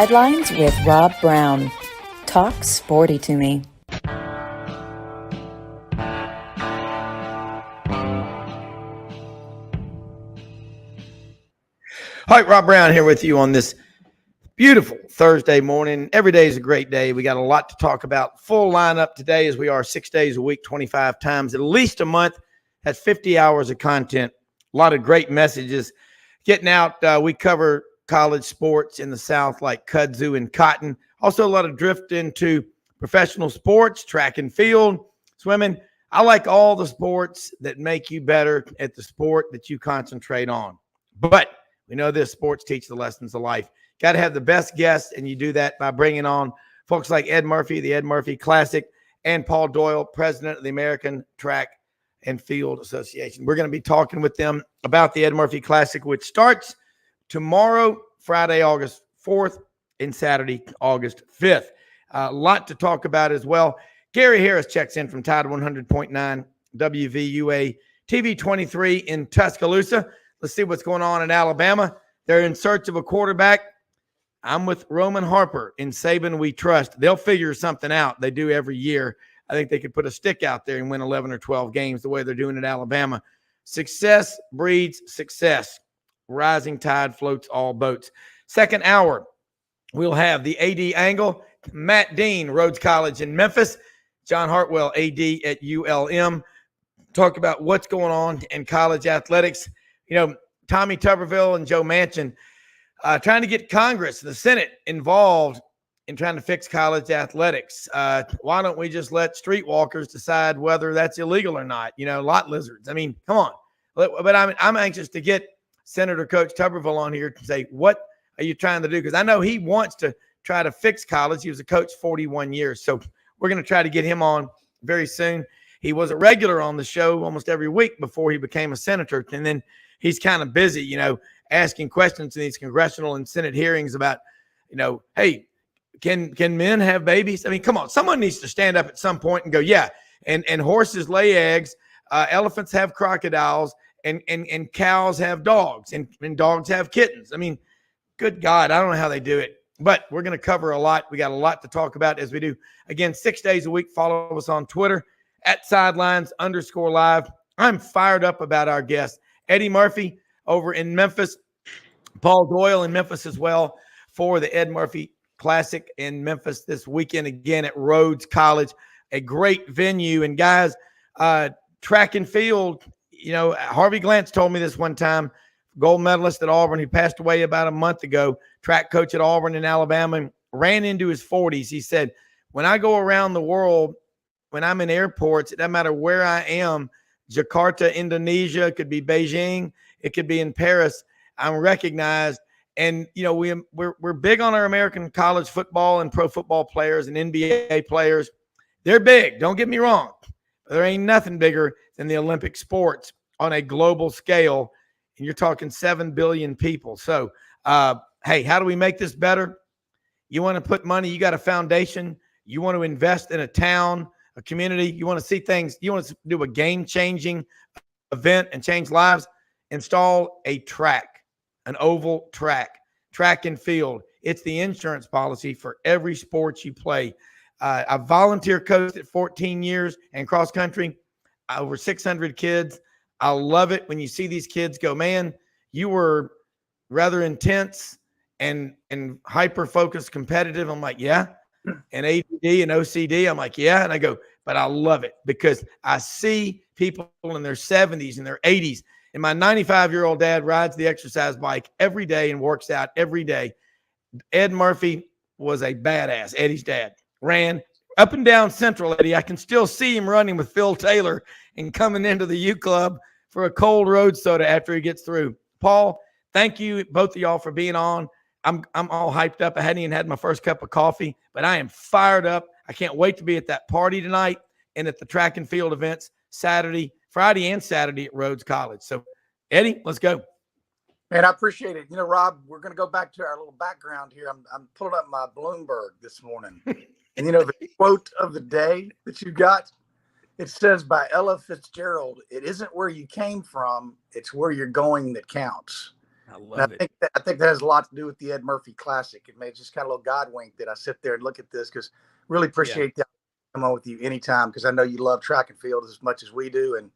Sidelines with Rob Browne. Talk sporty to me. All right, Rob Browne here with you on this beautiful Thursday morning. Every day is a great day. We got a lot to talk about. Full lineup today as we are 6 days a week, 25 times, at least a month. That's 50 hours of content. A lot of great messages getting out. We cover college sports in the South like kudzu and cotton. Also a lot of drift into professional sports, track and field, swimming. I like all the sports that make you better at the sport that you concentrate on. But we know this, sports teach the lessons of life. Got to have the best guests, and you do that by bringing on folks like Ed Murphey, the Ed Murphy Classic, and Paul Doyle, president of the American Track and Field Association. We're going to be talking with them about the Ed Murphy Classic, which starts tomorrow, Friday, August 4th, and Saturday, August 5th. A lot to talk about as well. Gary Harris checks in from Tide 100.9 WVUA TV 23 in Tuscaloosa. Let's see what's going on in Alabama. They're in search of a quarterback. I'm with Roman Harper. In Saban we trust. They'll figure something out. They do every year. I think they could put a stick out there and win 11 or 12 games the way they're doing at Alabama. Success breeds success. Rising tide floats all boats. Second hour, we'll have the AD angle. Matt Dean, Rhodes College in Memphis. John Hartwell, AD at ULM. Talk about what's going on in college athletics. You know, Tommy Tuberville and Joe Manchin trying to get Congress, the Senate, involved in trying to fix college athletics. Why don't we just let streetwalkers decide whether that's illegal or not? You know, lot lizards. I mean, come on. But I'm anxious to get Senator Coach Tuberville on here to say, what are you trying to do? Because I know he wants to try to fix college. He was a coach 41 years. So we're going to try to get him on very soon. He was a regular on the show almost every week before he became a senator. And then he's kind of busy, you know, asking questions in these congressional and Senate hearings about, you know, hey, can men have babies? I mean, come on, someone needs to stand up at some point and go, yeah. And horses lay eggs, elephants have crocodiles, and cows have dogs, and dogs have kittens. I mean, good God, I don't know how they do it, but we're going to cover a lot. We got a lot to talk about as we do. Again, 6 days a week. Follow us on Twitter at Sidelines_live. I'm fired up about our guest, Eddie Murphy over in Memphis, Paul Doyle in Memphis as well for the Ed Murphy Classic in Memphis this weekend, again at Rhodes College, a great venue. And guys, track and field, you know, Harvey Glantz told me this one time, gold medalist at Auburn. He passed away about a month ago, track coach at Auburn in Alabama, ran into his 40s. He said, when I go around the world, when I'm in airports, it doesn't matter where I am, Jakarta, Indonesia, it could be Beijing, it could be in Paris, I'm recognized. And, you know, we're big on our American college football and pro football players and NBA players. They're big, don't get me wrong. There ain't nothing bigger than the Olympic sports on a global scale. And you're talking 7 billion people. So, hey, how do we make this better? You want to put money, you got a foundation. You want to invest in a town, a community. You want to see things. You want to do a game-changing event and change lives. Install a track, an oval track, track and field. It's the insurance policy for every sport you play. I volunteer coached at 14 years and cross country, over 600 kids. I love it when you see these kids go, man, you were rather intense and hyper-focused, competitive. I'm like, yeah. And ADD and OCD, I'm like, yeah. And I go, but I love it because I see people in their 70s and their 80s. And my 95-year-old dad rides the exercise bike every day and works out every day. Ed Murphy was a badass. Eddie's dad ran up and down Central, Eddie. I can still see him running with Phil Taylor and coming into the U Club for a cold road soda after he gets through. Paul, thank you, both of y'all, for being on. I'm all hyped up. I hadn't even had my first cup of coffee, but I am fired up. I can't wait to be at that party tonight and at the track and field events Friday and Saturday at Rhodes College. So, Eddie, let's go. Man, I appreciate it. You know, Rob, we're going to go back to our little background here. I'm pulling up my Bloomberg this morning. And, you know, the quote of the day that you got, it says by Ella Fitzgerald, it isn't where you came from, it's where you're going that counts. I And love it. I think that has a lot to do with the Ed Murphy Classic. It may just kind of a little God wink that I sit there and look at this, because really Yeah. appreciate that. Come on with you anytime, because I know you love track and field as much as we do. And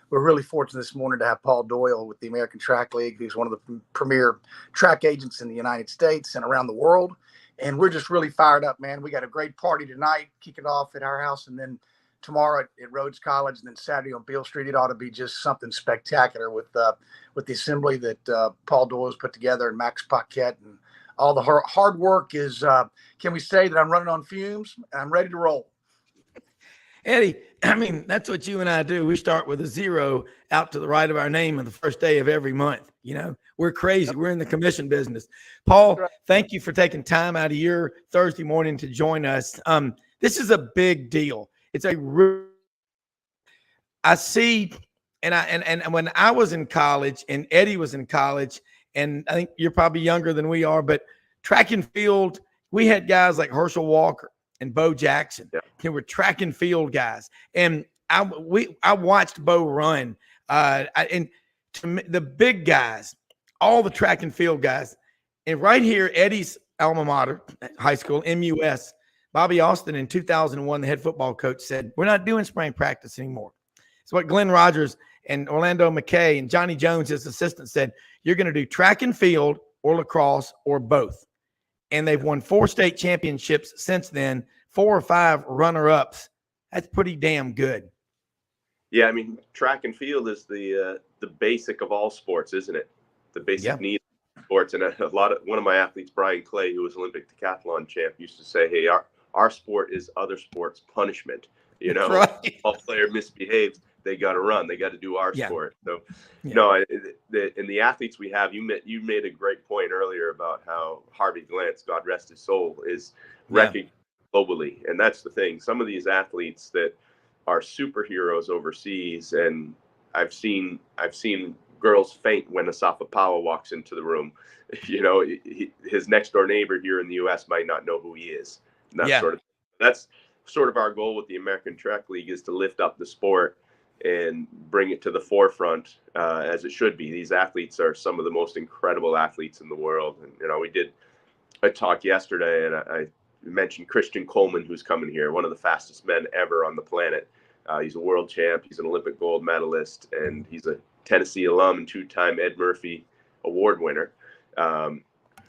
we're really fortunate this morning to have Paul Doyle with the American Track League, who's one of the premier track agents in the United States and around the world. And we're just really fired up, man. We got a great party tonight, kicking off at our house, and then tomorrow at Rhodes College, and then Saturday on Beale Street. It ought to be just something spectacular with the assembly that Paul Doyle has put together, and Max Paquette, and all the hard work is. Can we say that I'm running on fumes? I'm ready to roll. Eddie, I mean, that's what you and I do. We start with a 0 out to the right of our name on the first day of every month. You know, we're crazy. We're in the commission business. Paul, thank you for taking time out of your Thursday morning to join us. This is a big deal. It's I see, and when I was in college and Eddie was in college, and I think you're probably younger than we are, but track and field, we had guys like Herschel Walker and Bo Jackson. Yeah. They were track and field guys. And I watched Bo run. And to me, the big guys, all the track and field guys. And right here, Eddie's alma mater, high school, MUS, Bobby Austin in 2001, the head football coach, said, we're not doing spring practice anymore. It's what Glenn Rogers and Orlando McKay and Johnny Jones, his assistant, said, you're going to do track and field or lacrosse or both. And they've won 4 state championships since then, 4 or 5 runner-ups. That's pretty damn good. Yeah, I mean, track and field is the basic of all sports, isn't it? The basic need of sports. And one of my athletes, Brian Clay, who was Olympic decathlon champ, used to say, "Hey, our sport is other sports punishment. You know, right. All player misbehaves, they got to run. They got to do our sport." So, in the athletes we have, you made a great point earlier about how Harvey Glantz, God rest his soul, is recognized globally, and that's the thing. Some of these athletes that are superheroes overseas, and I've seen girls faint when Asafa Powell walks into the room. You know, his next door neighbor here in the U.S. might not know who he is. And that's sort of our goal with the American Track League, is to lift up the sport and bring it to the forefront as it should be. These athletes are some of the most incredible athletes in the world. And, you know, we did a talk yesterday, and I mentioned Christian Coleman, who's coming here, one of the fastest men ever on the planet. He's a world champ. He's an Olympic gold medalist, and he's a Tennessee alum and 2-time Ed Murphy award winner.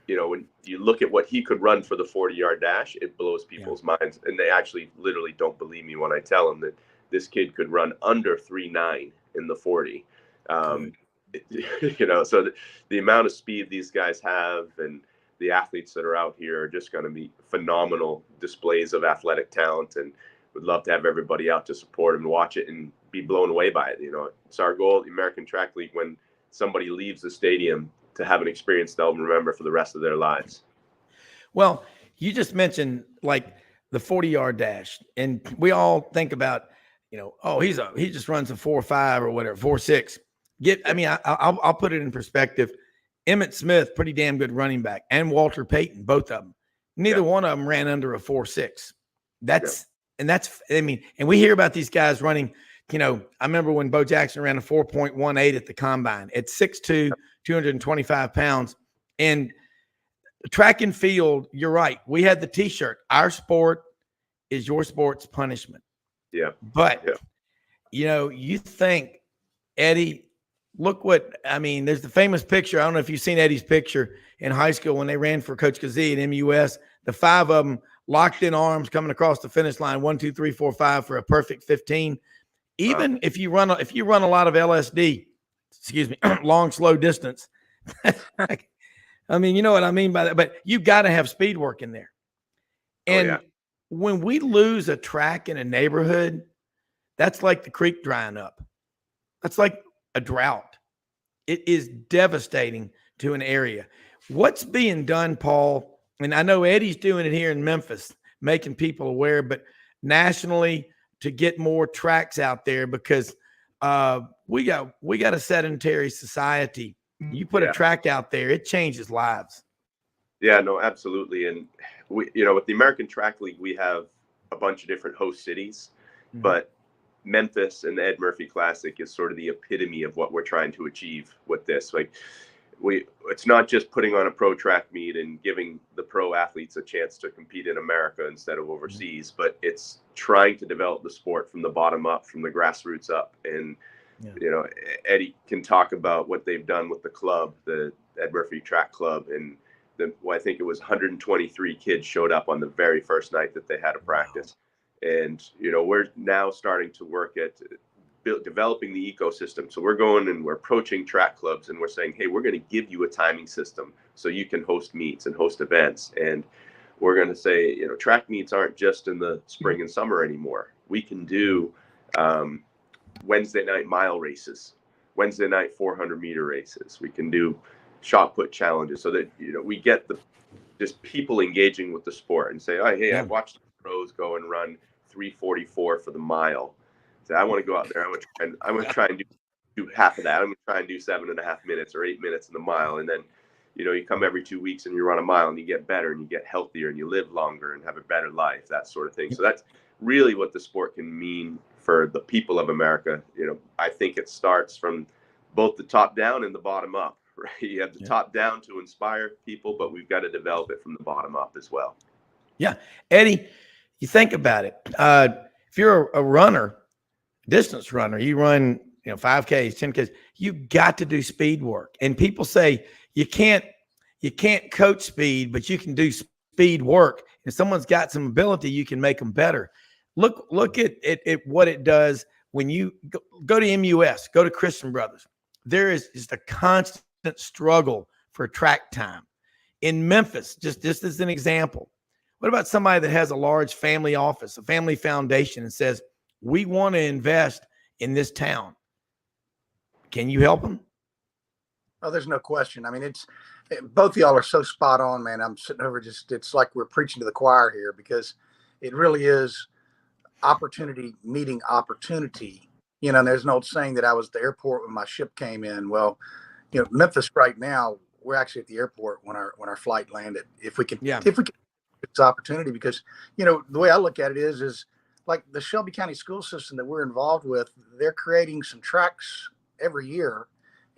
You know, when you look at what he could run for the 40-yard dash, it blows people's minds. And they actually literally don't believe me when I tell them that this kid could run under 3.9 in the 40. You know, so the amount of speed these guys have, and the athletes that are out here are just going to be phenomenal displays of athletic talent, and would love to have everybody out to support and watch it and be blown away by it. You know, it's our goal at the American Track League, when somebody leaves the stadium, to have an experience they'll remember for the rest of their lives. Well, you just mentioned like the 40-yard dash, and we all think about, you know, oh, he just runs a 4.5 or whatever, 4.6. I'll put it in perspective. Emmitt Smith, pretty damn good running back, and Walter Payton, both of them. Neither one of them ran under a 4.6. And we hear about these guys running. You know, I remember when Bo Jackson ran a 4.18 at the combine at 6'2", 225 pounds. And track and field, you're right. We had the T-shirt. Our sport is your sport's punishment. Yeah. But, you know, you think, Eddie, look there's the famous picture. I don't know if you've seen Eddie's picture in high school when they ran for Coach Kazee at MUS. The 5 of them locked in arms coming across the finish line, 1, 2, 3, 4, 5 for a perfect 15. Even if you run a lot of LSD, long, slow distance. I mean, you know what I mean by that, but you got to have speed work in there. And when we lose a track in a neighborhood, that's like the creek drying up. That's like a drought. It is devastating to an area. What's being done, Paul? And I know Eddie's doing it here in Memphis, making people aware, but nationally, to get more tracks out there, because we got a sedentary society. You put a track out there, it changes lives. Yeah, no, absolutely. And we, you know, with the American Track League, we have a bunch of different host cities, but Memphis and the Ed Murphy Classic is sort of the epitome of what we're trying to achieve with this. Like, it's not just putting on a pro track meet and giving the pro athletes a chance to compete in America instead of overseas, but it's trying to develop the sport from the bottom up, from the grassroots up. And Eddie can talk about what they've done with the club, the Ed Murphey Track Club, and I think it was 123 kids showed up on the very first night that they had a practice. Wow. And we're now starting to work at developing the ecosystem. So we're going and we're approaching track clubs and we're saying, hey, we're going to give you a timing system so you can host meets and host events. And we're going to say, track meets aren't just in the spring and summer anymore. We can do Wednesday night mile races, Wednesday night 400-meter races. We can do shot put challenges so that we get just people engaging with the sport and say, oh, hey, I watched the pros go and run 3:44 for the mile. So I want to go out there. I'm going to try and do half of that. I'm going to try and do 7.5 minutes or 8 minutes in the mile. And then, you come every 2 weeks and you run a mile and you get better and you get healthier and you live longer and have a better life, that sort of thing. So that's really what the sport can mean for the people of America. I think it starts from both the top down and the bottom up, right? You have the top down to inspire people, but we've got to develop it from the bottom up as well. Yeah. Eddie, you think about it. If you're a runner, distance runner, you run 5Ks, 10Ks, you got to do speed work. And people say you can't coach speed, but you can do speed work. If someone's got some ability, you can make them better. Look at what it does when you go to MUS, go to Christian Brothers. There is just a constant struggle for track time. In Memphis, just as an example, what about somebody that has a large family office, a family foundation, and says, we want to invest in this town? Can you help them? Oh, there's no question. I mean, both of y'all are so spot on, man. I'm sitting over it's like we're preaching to the choir here, because it really is opportunity meeting opportunity. And there's an old saying that I was at the airport when my ship came in. Well, Memphis right now, we're actually at the airport when our flight landed. If we can it's opportunity, because, the way I look at it is like the Shelby County school system that we're involved with, they're creating some tracks every year,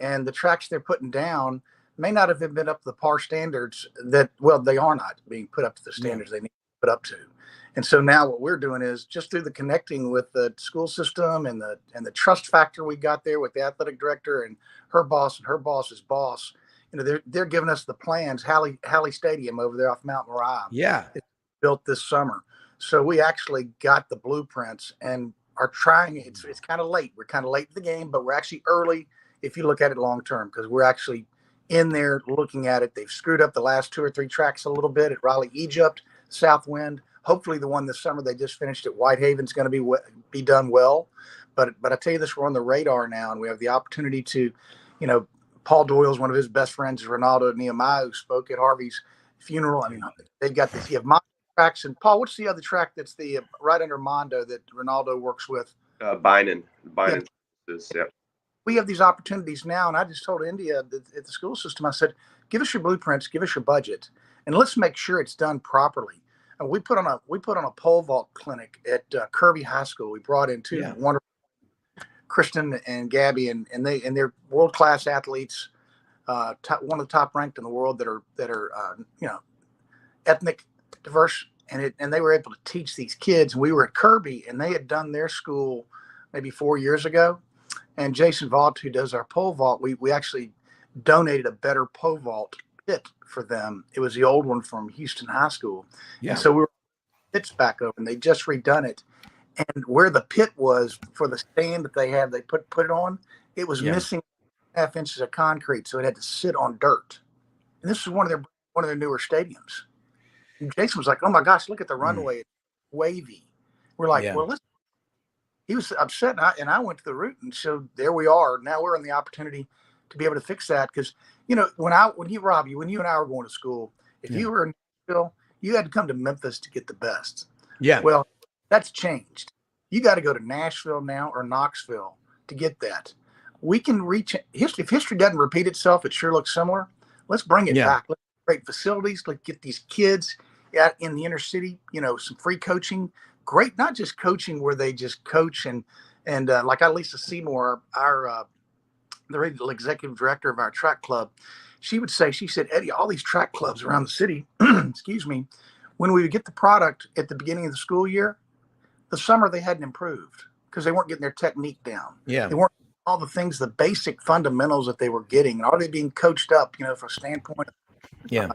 and the tracks they're putting down may not have been up to the par standards they are not being put up to the standards they need to put up to. And so now what we're doing is just through the connecting with the school system and the trust factor we got there with the athletic director and her boss and her boss's boss, they're giving us the plans. Halley Stadium over there off Mount Moriah. Yeah. It's built this summer. So we actually got the blueprints and are trying. It's kind of late. We're kind of late in the game, but we're actually early if you look at it long term, because we're actually in there looking at it. They've screwed up the last 2 or 3 tracks a little bit at Raleigh, Egypt, Southwind. Hopefully the one this summer they just finished at Whitehaven is going to be done well. But I tell you this, we're on the radar now, and we have the opportunity to, Paul Doyle's one of his best friends is Ronaldo Nehemiah, who spoke at Harvey's funeral. I mean, they've got this. You have Mondo tracks, and Paul, what's the other track that's the right under Mondo that Ronaldo works with? Bynum. Yeah. We have these opportunities now, and I just told India at the school system, I said, give us your blueprints, give us your budget, and let's make sure it's done properly. And we put on a pole vault clinic at Kirby High School. We brought in 2 wonderful, Kristen and Gabby, and they're world-class athletes, one of the top ranked in the world that are ethnic diverse, and they were able to teach these kids. And we were at Kirby, and they had done their school maybe 4 years ago. And Jason Vault, who does our pole vault, we actually donated a better pole vault pit for them. It was the old one from Houston High School. Yeah. And so we were pits back over, and they just redone it. And where the pit was for the stand that they had, they put it on, it was missing 1/2 inches of concrete, so it had to sit on dirt. And this is one of their newer stadiums. And Jason was like, "Oh my gosh, look at the runway, it's wavy." We're like, "Well, listen." He was upset, and I went to the route, and so there we are. Now we're on the opportunity to be able to fix that, because when you and I were going to school, if you were in Nashville, you had to come to Memphis to get the best. Yeah. Well, that's changed. You got to go to Nashville now or Knoxville to get that. We can reach history. If history doesn't repeat itself, it sure looks similar. Let's bring it back. Let's create facilities. Let's get these kids out in the inner city, some free coaching. Great, not just coaching where they just coach and like Lisa Seymour, the executive director of our track club, she would say, she said, Eddie, all these track clubs around the city, excuse me, when we would get the product at the beginning of the school year, the summer they hadn't improved because they weren't getting their technique down. Yeah. They weren't all the things, the basic fundamentals that they were getting. Are they being coached up, from a standpoint of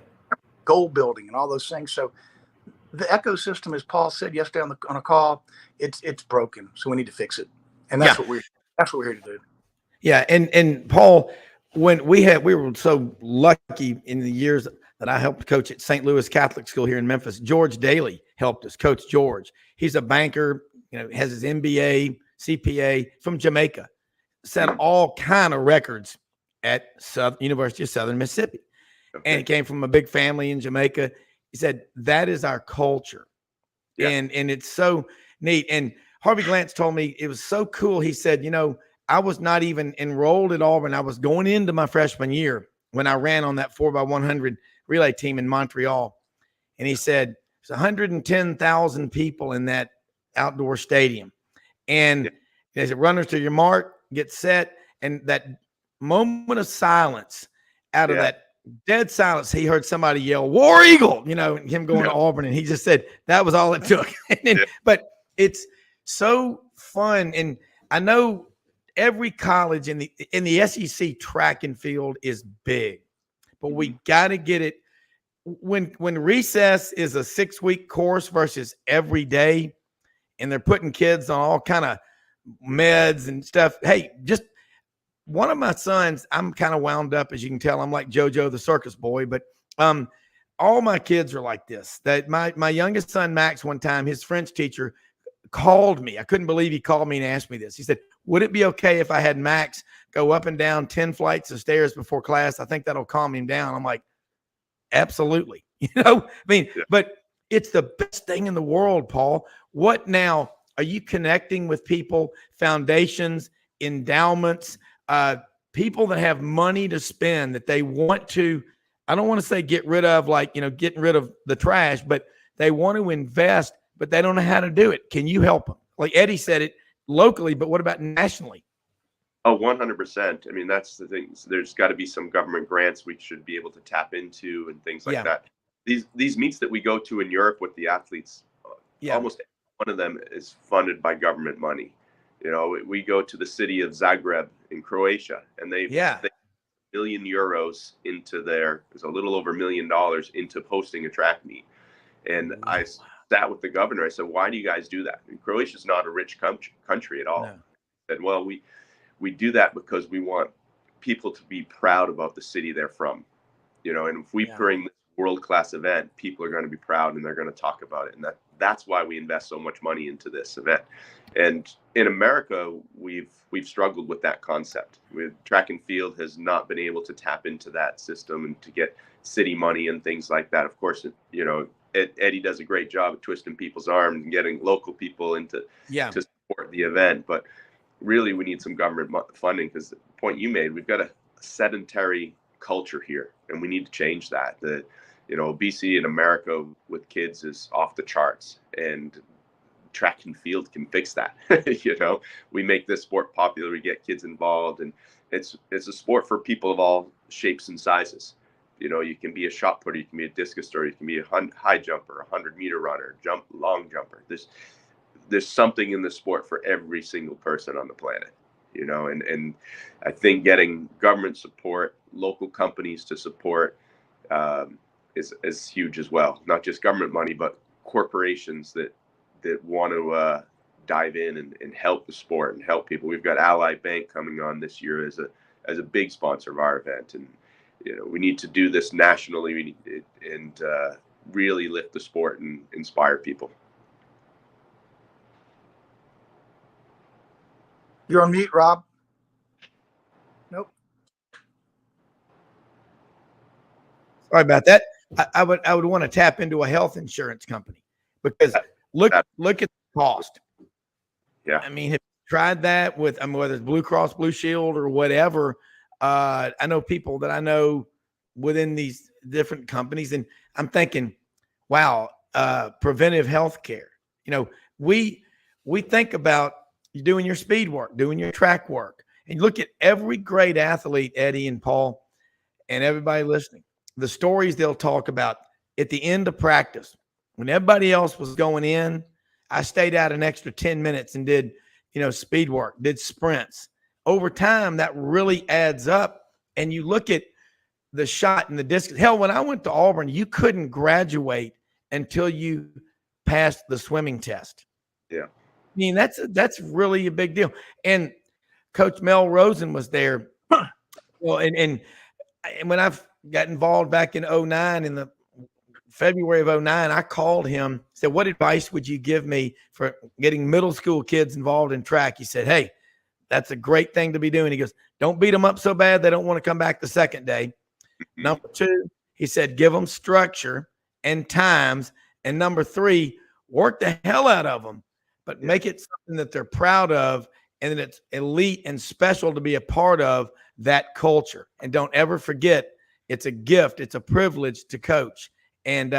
goal building and all those things? So the ecosystem, as Paul said yesterday on a call, it's broken. So we need to fix it. And that's what we're here to do. Yeah. And Paul, when we were so lucky in the years that I helped coach at St. Louis Catholic School here in Memphis. George Daly helped us, Coach George. He's a banker, has his MBA, CPA from Jamaica, set all kind of records at University of Southern Mississippi. And he came from a big family in Jamaica. He said, that is our culture. Yeah. And it's so neat. And Harvey Glantz told me it was so cool. He said, I was not even enrolled at Auburn. I was going into my freshman year when I ran on that 4x100 relay team in Montreal. And he said, there's 110,000 people in that outdoor stadium. And they said, runners to your mark, get set. And that moment of silence, out of that dead silence, he heard somebody yell, War Eagle, him going to Auburn. And he just said, that was all it took. But it's so fun. And I know every college in the SEC track and field is big, but we got to get it. When recess is a 6-week course versus every day, and they're putting kids on all kind of meds and stuff. Hey, just one of my sons, I'm kind of wound up, as you can tell. I'm like JoJo the circus boy, but all my kids are like this. That my youngest son, Max, one time, his French teacher called me. I couldn't believe he called me and asked me this. He said, would it be okay if I had Max go up and down 10 flights of stairs before class? I think that'll calm him down. I'm like, absolutely. But it's the best thing in the world, Paul. What now? Are you connecting with people, foundations, endowments, people that have money to spend that they want to, I don't want to say get rid of, getting rid of the trash, but they want to invest, but they don't know how to do it. Can you help them? Like Eddie said it locally, but what about nationally? Oh, 100%. That's the thing. There's got to be some government grants we should be able to tap into and things like that. These meets that we go to in Europe with the athletes, almost one of them is funded by government money. We go to the city of Zagreb in Croatia, and they €1 million into there's a little over $1 million into hosting a track meet. And I sat with the governor. I said, why do you guys do that? Croatia's not a rich country at all. No. I said, well, we do that because we want people to be proud about the city they're from, and if we bring this world-class event, people are going to be proud and they're going to talk about it. And that's why we invest so much money into this event. And in America, we've struggled with that concept. Track and field has not been able to tap into that system and to get city money and things like that. Of course, Eddie does a great job of twisting people's arms and getting local people to support the event. But really, we need some government funding, because the point you made, we've got a sedentary culture here, and we need to change that. Obesity in America with kids is off the charts, and track and field can fix that. We make this sport popular, we get kids involved, and it's a sport for people of all shapes and sizes. You can be a shot putter, you can be a discus thrower, you can be a high jumper, 100-meter runner, long jumper. There's something in the sport for every single person on the planet, and I think getting government support, local companies to support is huge as well. Not just government money, but corporations that want to dive in and help the sport and help people. We've got Ally Bank coming on this year as a big sponsor of our event, and we need to do this nationally. We need and really lift the sport and inspire people. You're on mute, Rob. Nope. Sorry about that. I would want to tap into a health insurance company, because look at the cost. Yeah. Have you tried that with, whether it's Blue Cross Blue Shield or whatever? I know people that I know within these different companies, and I'm thinking, wow, preventive health care. We think about you doing your speed work, doing your track work, and look at every great athlete, Eddie and Paul, and everybody listening, the stories they'll talk about at the end of practice, when everybody else was going in, I stayed out an extra 10 minutes and did, speed work, did sprints. Over time, that really adds up. And you look at the shot and the distance. Hell, when I went to Auburn, you couldn't graduate until you passed the swimming test. Yeah. I mean, that's really a big deal. And Coach Mel Rosen was there. Well, and when I got involved back in 2009, in the February of 2009, I called him, said, what advice would you give me for getting middle school kids involved in track? He said, hey, that's a great thing to be doing. He goes, don't beat them up so bad they don't want to come back the second day. Number 2, he said, give them structure and times. And number 3, work the hell out of them, but make it something that they're proud of and that it's elite and special to be a part of that culture. And don't ever forget, it's a gift. It's a privilege to coach. And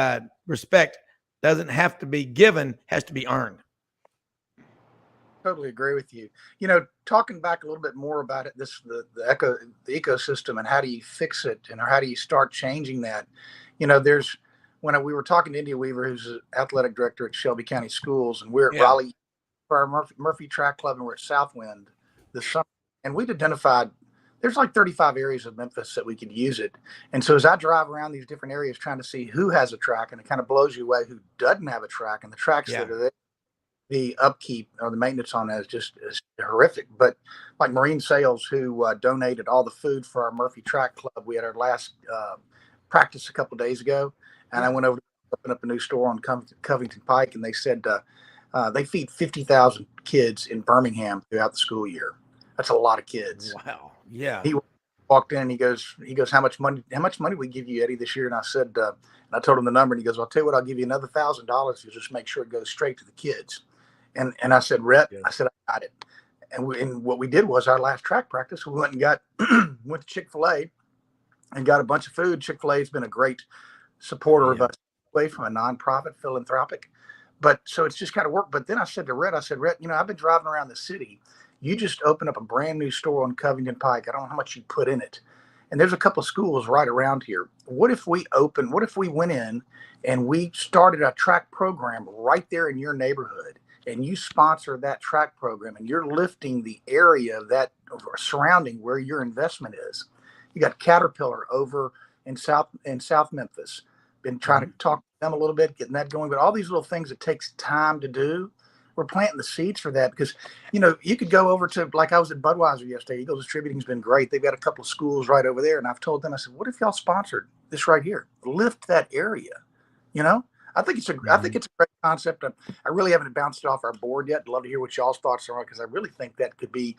respect doesn't have to be given, has to be earned. Totally agree with you. Talking back a little bit more about it, the ecosystem and how do you fix it and how do you start changing that? When we were talking to India Weaver, who's an athletic director at Shelby County Schools, and we're at Raleigh for our Murphey Track Club, and we're at Southwind this summer, and we'd identified there's like 35 areas of Memphis that we could use it. And so as I drive around these different areas trying to see who has a track, and it kind of blows you away who doesn't have a track, and the tracks that are there, the upkeep or the maintenance on that is horrific. But like Marine Sales, who donated all the food for our Murphey Track Club, we had our last practice a couple of days ago, and I went over to open up a new store on Covington Pike, and they said they feed 50,000 kids in Birmingham throughout the school year. That's a lot of kids. Wow. Yeah. He walked in and he goes, how much money we give you, Eddie, this year? And I said, and I told him the number, and he goes, I'll tell you what, I'll give you another $1,000 if you just make sure it goes straight to the kids. And I said, Rhett, I said, I got it. And what we did was our last track practice, we went and went to Chick-fil-A and got a bunch of food. Chick-fil-A has been a great supporter of us away from a nonprofit, philanthropic. But so it's just kind of work. But then I said to Rhett, I've been driving around the city. You just opened up a brand new store on Covington Pike. I don't know how much you put in it. And there's a couple of schools right around here. What if we went in and we started a track program right there in your neighborhood, and you sponsor that track program, and you're lifting the area of that surrounding where your investment is? You got Caterpillar over in South Memphis. Been trying to talk to them a little bit, getting that going. But all these little things, it takes time to do. We're planting the seeds for that because, you could go over to, like I was at Budweiser yesterday. Eagle Distributing's been great. They've got a couple of schools right over there. And I've told them, I said, what if y'all sponsored this right here? Lift that area. I think it's a great concept. I really haven't bounced it off our board yet. I'd love to hear what y'all's thoughts are, because I really think that could be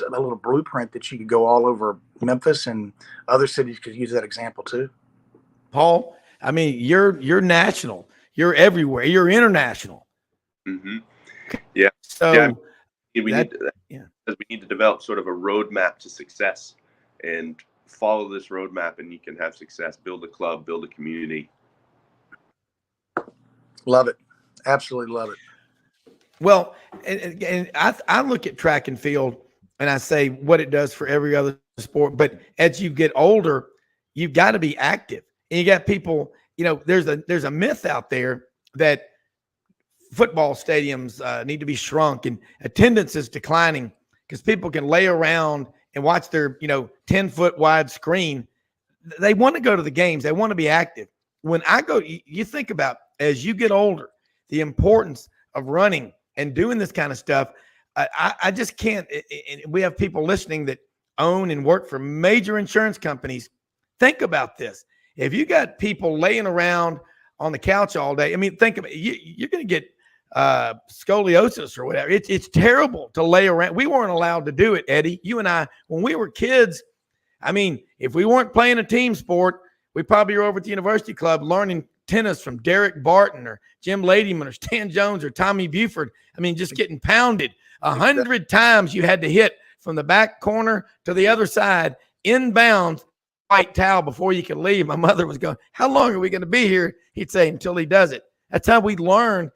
a little blueprint that you could go all over Memphis, and other cities could use that example too. Paul, I mean, you're national. You're everywhere. You're international. Mm-hmm. Yeah. So we need to develop sort of a roadmap to success, and follow this roadmap, and you can have success. Build a club, build a community. Love it. Absolutely love it. Well, and I look at track and field and I say what it does for every other sport. But as you get older, you've got to be active. And you got people, there's a myth out there that football stadiums need to be shrunk and attendance is declining because people can lay around and watch their, 10-foot wide screen. They want to go to the games. They want to be active. When I go, you think about, as you get older, the importance of running and doing this kind of stuff. I just can't. We have people listening that own and work for major insurance companies. Think about this. If you got people laying around on the couch all day, I mean, think about it. You're going to get scoliosis or whatever. It's terrible to lay around. We weren't allowed to do it, Eddie. You and I, when we were kids, I mean, if we weren't playing a team sport, we probably were over at the University Club learning tennis from Derek Barton or Jim Ladyman or Stan Jones or Tommy Buford. I mean, just getting pounded 100 times. You had to hit from the back corner to the other side, inbounds, white towel before you could leave. My mother was going, how long are we going to be here? He'd say, until he does it. That's how we learn.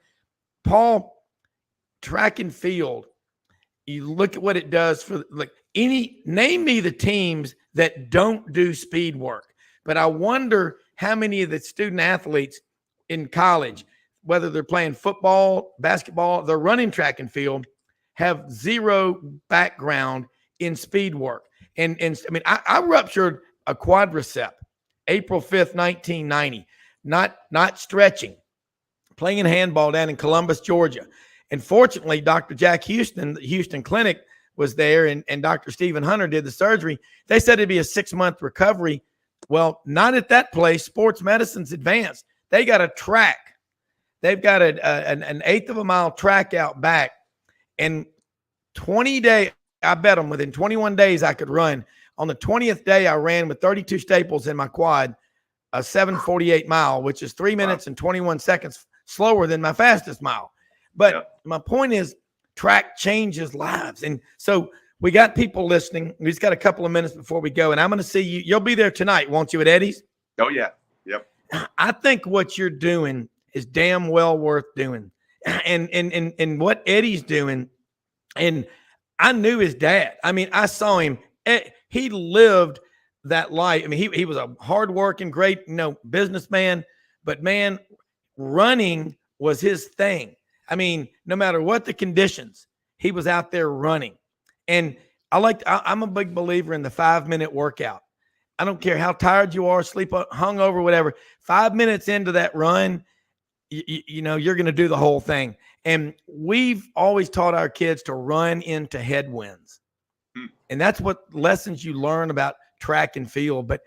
Paul, track and field, you look at what it does for, like, name me the teams that don't do speed work. But I wonder how many of the student athletes in college, whether they're playing football, basketball, they're running track and field, have zero background in speed work. And I mean, I ruptured a quadricep April 5th, 1990, not stretching, playing handball down in Columbus, Georgia. And fortunately, Dr. Jack Houston, the Houston Clinic, was there, and Dr. Stephen Hunter did the surgery. They said it'd be a 6-month recovery. Well, not at that place. Sports medicine's advanced. They got a track. They've got an eighth of a mile track out back. And 20 days, I bet them within 21 days I could run. On the 20th day, I ran with 32 staples in my quad, a 7:48 mile, which is 3 minutes and 21 seconds slower than my fastest mile. But my point is, track changes lives. And so we got people listening. We just got a couple of minutes before we go. And I'm going to see you. You'll be there tonight, won't you, at Eddie's? Oh, yeah. Yep. I think what you're doing is damn well worth doing. And what Eddie's doing, and I knew his dad. I mean, I saw him. He lived that life. I mean, he was a hardworking, great, businessman. But, man, running was his thing. I mean, no matter what the conditions, he was out there running. And I'm a big believer in the 5-minute workout. I don't care how tired you are, sleep, hungover, whatever. 5 minutes into that run, you're going to do the whole thing. And we've always taught our kids to run into headwinds. And that's what lessons you learn about track and field. But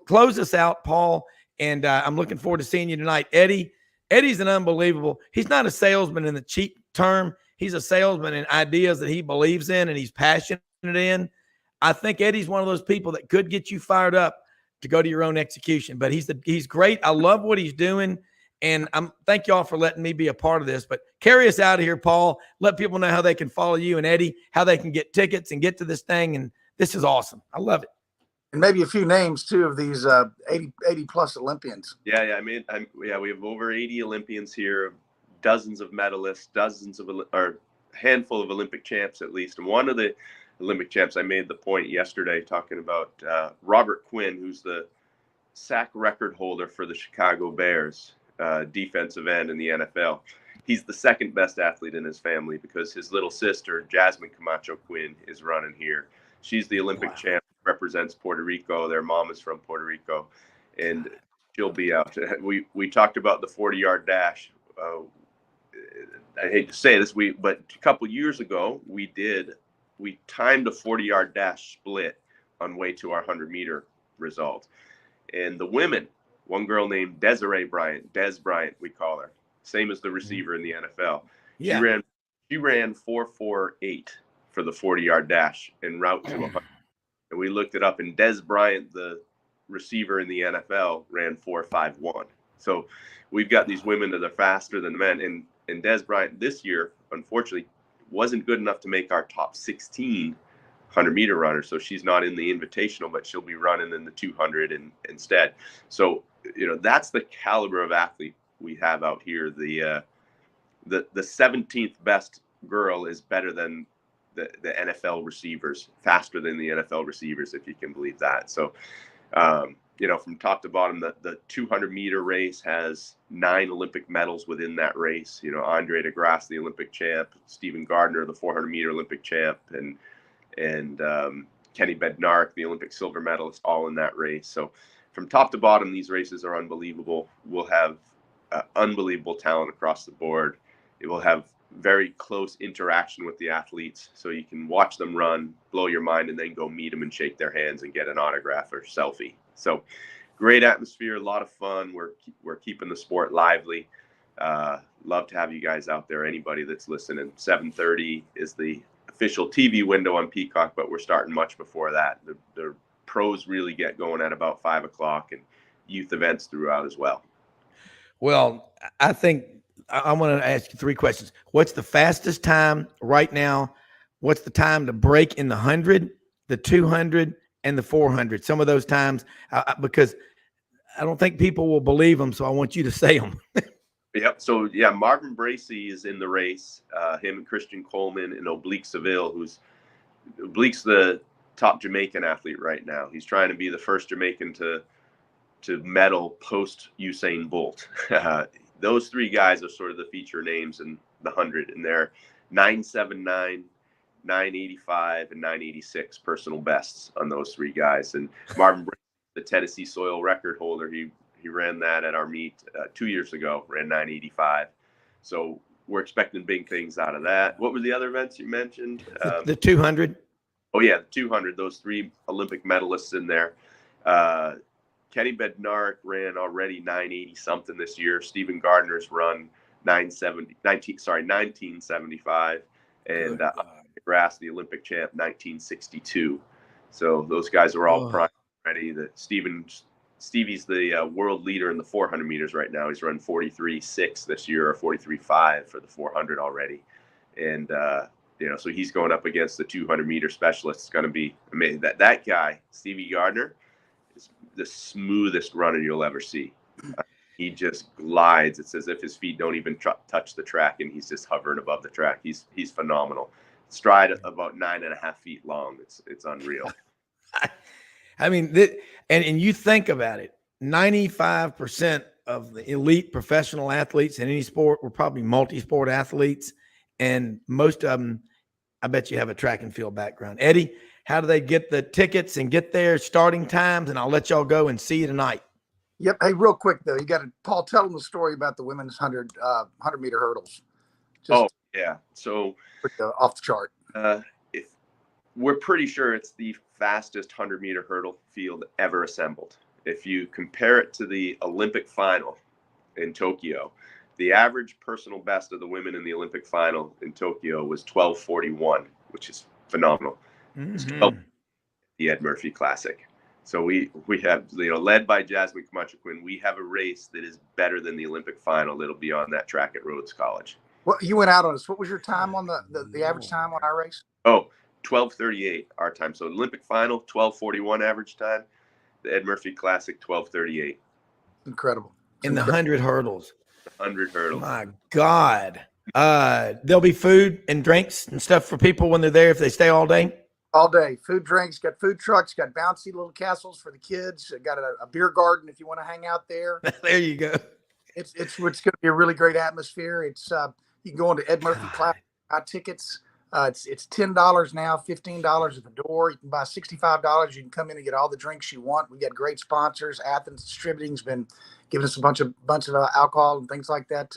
close us out, Paul. And I'm looking forward to seeing you tonight. Eddie's an unbelievable. He's not a salesman in the cheap term. He's a salesman in ideas that he believes in and he's passionate in. I think Eddie's one of those people that could get you fired up to go to your own execution. But he's great. I love what he's doing. And thank you all for letting me be a part of this. But carry us out of here, Paul. Let people know how they can follow you and Eddie, how they can get tickets and get to this thing. And this is awesome. I love it. And maybe a few names too of these 80 plus Olympians. Yeah. We have over 80 Olympians here, dozens of medalists, or a handful of Olympic champs at least. And one of the Olympic champs, I made the point yesterday talking about Robert Quinn, who's the sack record holder for the Chicago Bears, defensive end in the NFL. He's the second best athlete in his family because his little sister, Jasmine Camacho Quinn, is running here. She's the Olympic champ. Represents Puerto Rico. Their mom is from Puerto Rico, and she'll be out. We talked about the 40-yard dash. I hate to say this, but a couple years ago we timed a 40-yard dash split on way to our 100-meter result, and the women, one girl named Desiree Bryant, Des Bryant, we call her, same as the receiver in the NFL. Yeah. She ran 4.48 for the 40-yard dash en route to 100. And we looked it up, and Des Bryant, the receiver in the NFL, ran 4.51. So we've got these women that are faster than men. And Des Bryant this year, unfortunately, wasn't good enough to make our top 16 100-meter runners. So she's not in the invitational, but she'll be running in the 200 instead. So, that's the caliber of athlete we have out here. The 17th best girl is better than the NFL receivers, faster than the NFL receivers, if you can believe that. So, from top to bottom, the 200-meter race has 9 Olympic medals within that race. Andre DeGrasse, the Olympic champ, Stephen Gardner, the 400-meter Olympic champ, and Kenny Bednark, the Olympic silver medalist, all in that race. So from top to bottom, these races are unbelievable. We'll have unbelievable talent across the board. It will have very close interaction with the athletes, so you can watch them run, blow your mind, and then go meet them and shake their hands and get an autograph or selfie. So great atmosphere, a lot of fun. We're keeping the sport lively. Love to have you guys out there, anybody that's listening. 7:30 is the official TV window on Peacock, but we're starting much before that. The pros really get going at about 5 o'clock, and youth events throughout as well. Well, I think I want to ask you 3 questions. What's the fastest time right now? What's the time to break in the 100, the 200, and the 400? Some of those times, because I don't think people will believe them, so I want you to say them. Yep. So, Marvin Bracey is in the race. Him and Christian Coleman and Oblique Seville, who's Bleek's the top Jamaican athlete right now. He's trying to be the first Jamaican to medal post Usain Bolt. Those three guys are sort of the feature names in the 100, and they're 979, 985, and 986 personal bests on those three guys. And Marvin, the Tennessee soil record holder, he ran that at our meet 2 years ago, ran 985. So we're expecting big things out of that. What were the other events you mentioned? The 200. Oh yeah, the 200. Those three Olympic medalists in there. Kenny Bednarik ran already 980 something this year. Stephen Gardner's run 1975, and McGrath, the Olympic champ, 1962. So those guys are all prime ready. Stevie's the world leader in the 400 meters right now. He's run 43.6 this year, or 43.5 for the 400 already, and so he's going up against the 200 meter specialist. It's going to be amazing. That guy, Stevie Gardner, is the smoothest runner you'll ever see. He just glides. It's as if his feet don't even touch the track, and he's just hovering above the track. He's phenomenal. Stride about 9.5 feet long. It's unreal. I mean, and you think about it, 95% of the elite professional athletes in any sport were probably multi-sport athletes, and most of them, I bet you have a track and field background. Eddie, how do they get the tickets and get their starting times? And I'll let y'all go and see you tonight. Yep. Hey, real quick though, you got to Paul tell them the story about the women's 100 meter hurdles. So off the chart. If we're pretty sure it's the fastest 100 meter hurdle field ever assembled. If you compare it to the Olympic final in Tokyo, the average personal best of the women in the Olympic final in Tokyo was 12:41, which is phenomenal. It's 12, the Ed Murphey Classic. So we have, led by Jasmine Camacho-Quinn, we have a race that is better than the Olympic final that'll be on that track at Rhodes College. Well, you went out on us. What was your time on the average time on our race? Oh, 12:38 our time. So Olympic final, 12:41 average time. The Ed Murphy Classic, 12:38. Incredible. In the 100 hurdles. 100 hurdles. My God. There'll be food and drinks and stuff for people when they're there if they stay all day. All day. Food, drinks, got food trucks, got bouncy little castles for the kids. Got a beer garden if you want to hang out there. There you go. It's going to be a really great atmosphere. It's you can go into Ed Murphy Class, buy tickets. It's $10 now, $15 at the door. You can buy $65. You can come in and get all the drinks you want. We got great sponsors. Athens Distributing's been giving us a bunch of alcohol and things like that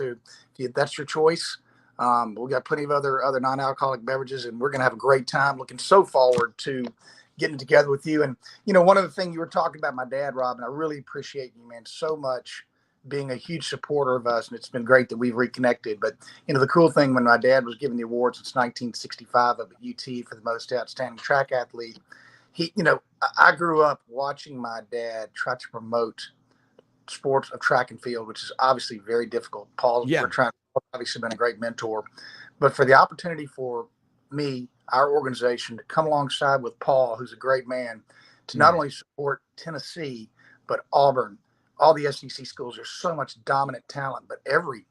if that's your choice. We got plenty of other non-alcoholic beverages, and we're going to have a great time. Looking so forward to getting together with you. And, one of the things you were talking about my dad, Rob, and I really appreciate you, man, so much, being a huge supporter of us. And it's been great that we've reconnected. But, the cool thing, when my dad was given the award since 1965 up at UT for the most outstanding track athlete, I grew up watching my dad try to promote sports of track and field, which is obviously very difficult. Paul's obviously been a great mentor, but for the opportunity for me, our organization, to come alongside with Paul, who's a great man, to not only support Tennessee, but Auburn, all the SEC schools. There's so much dominant talent, but every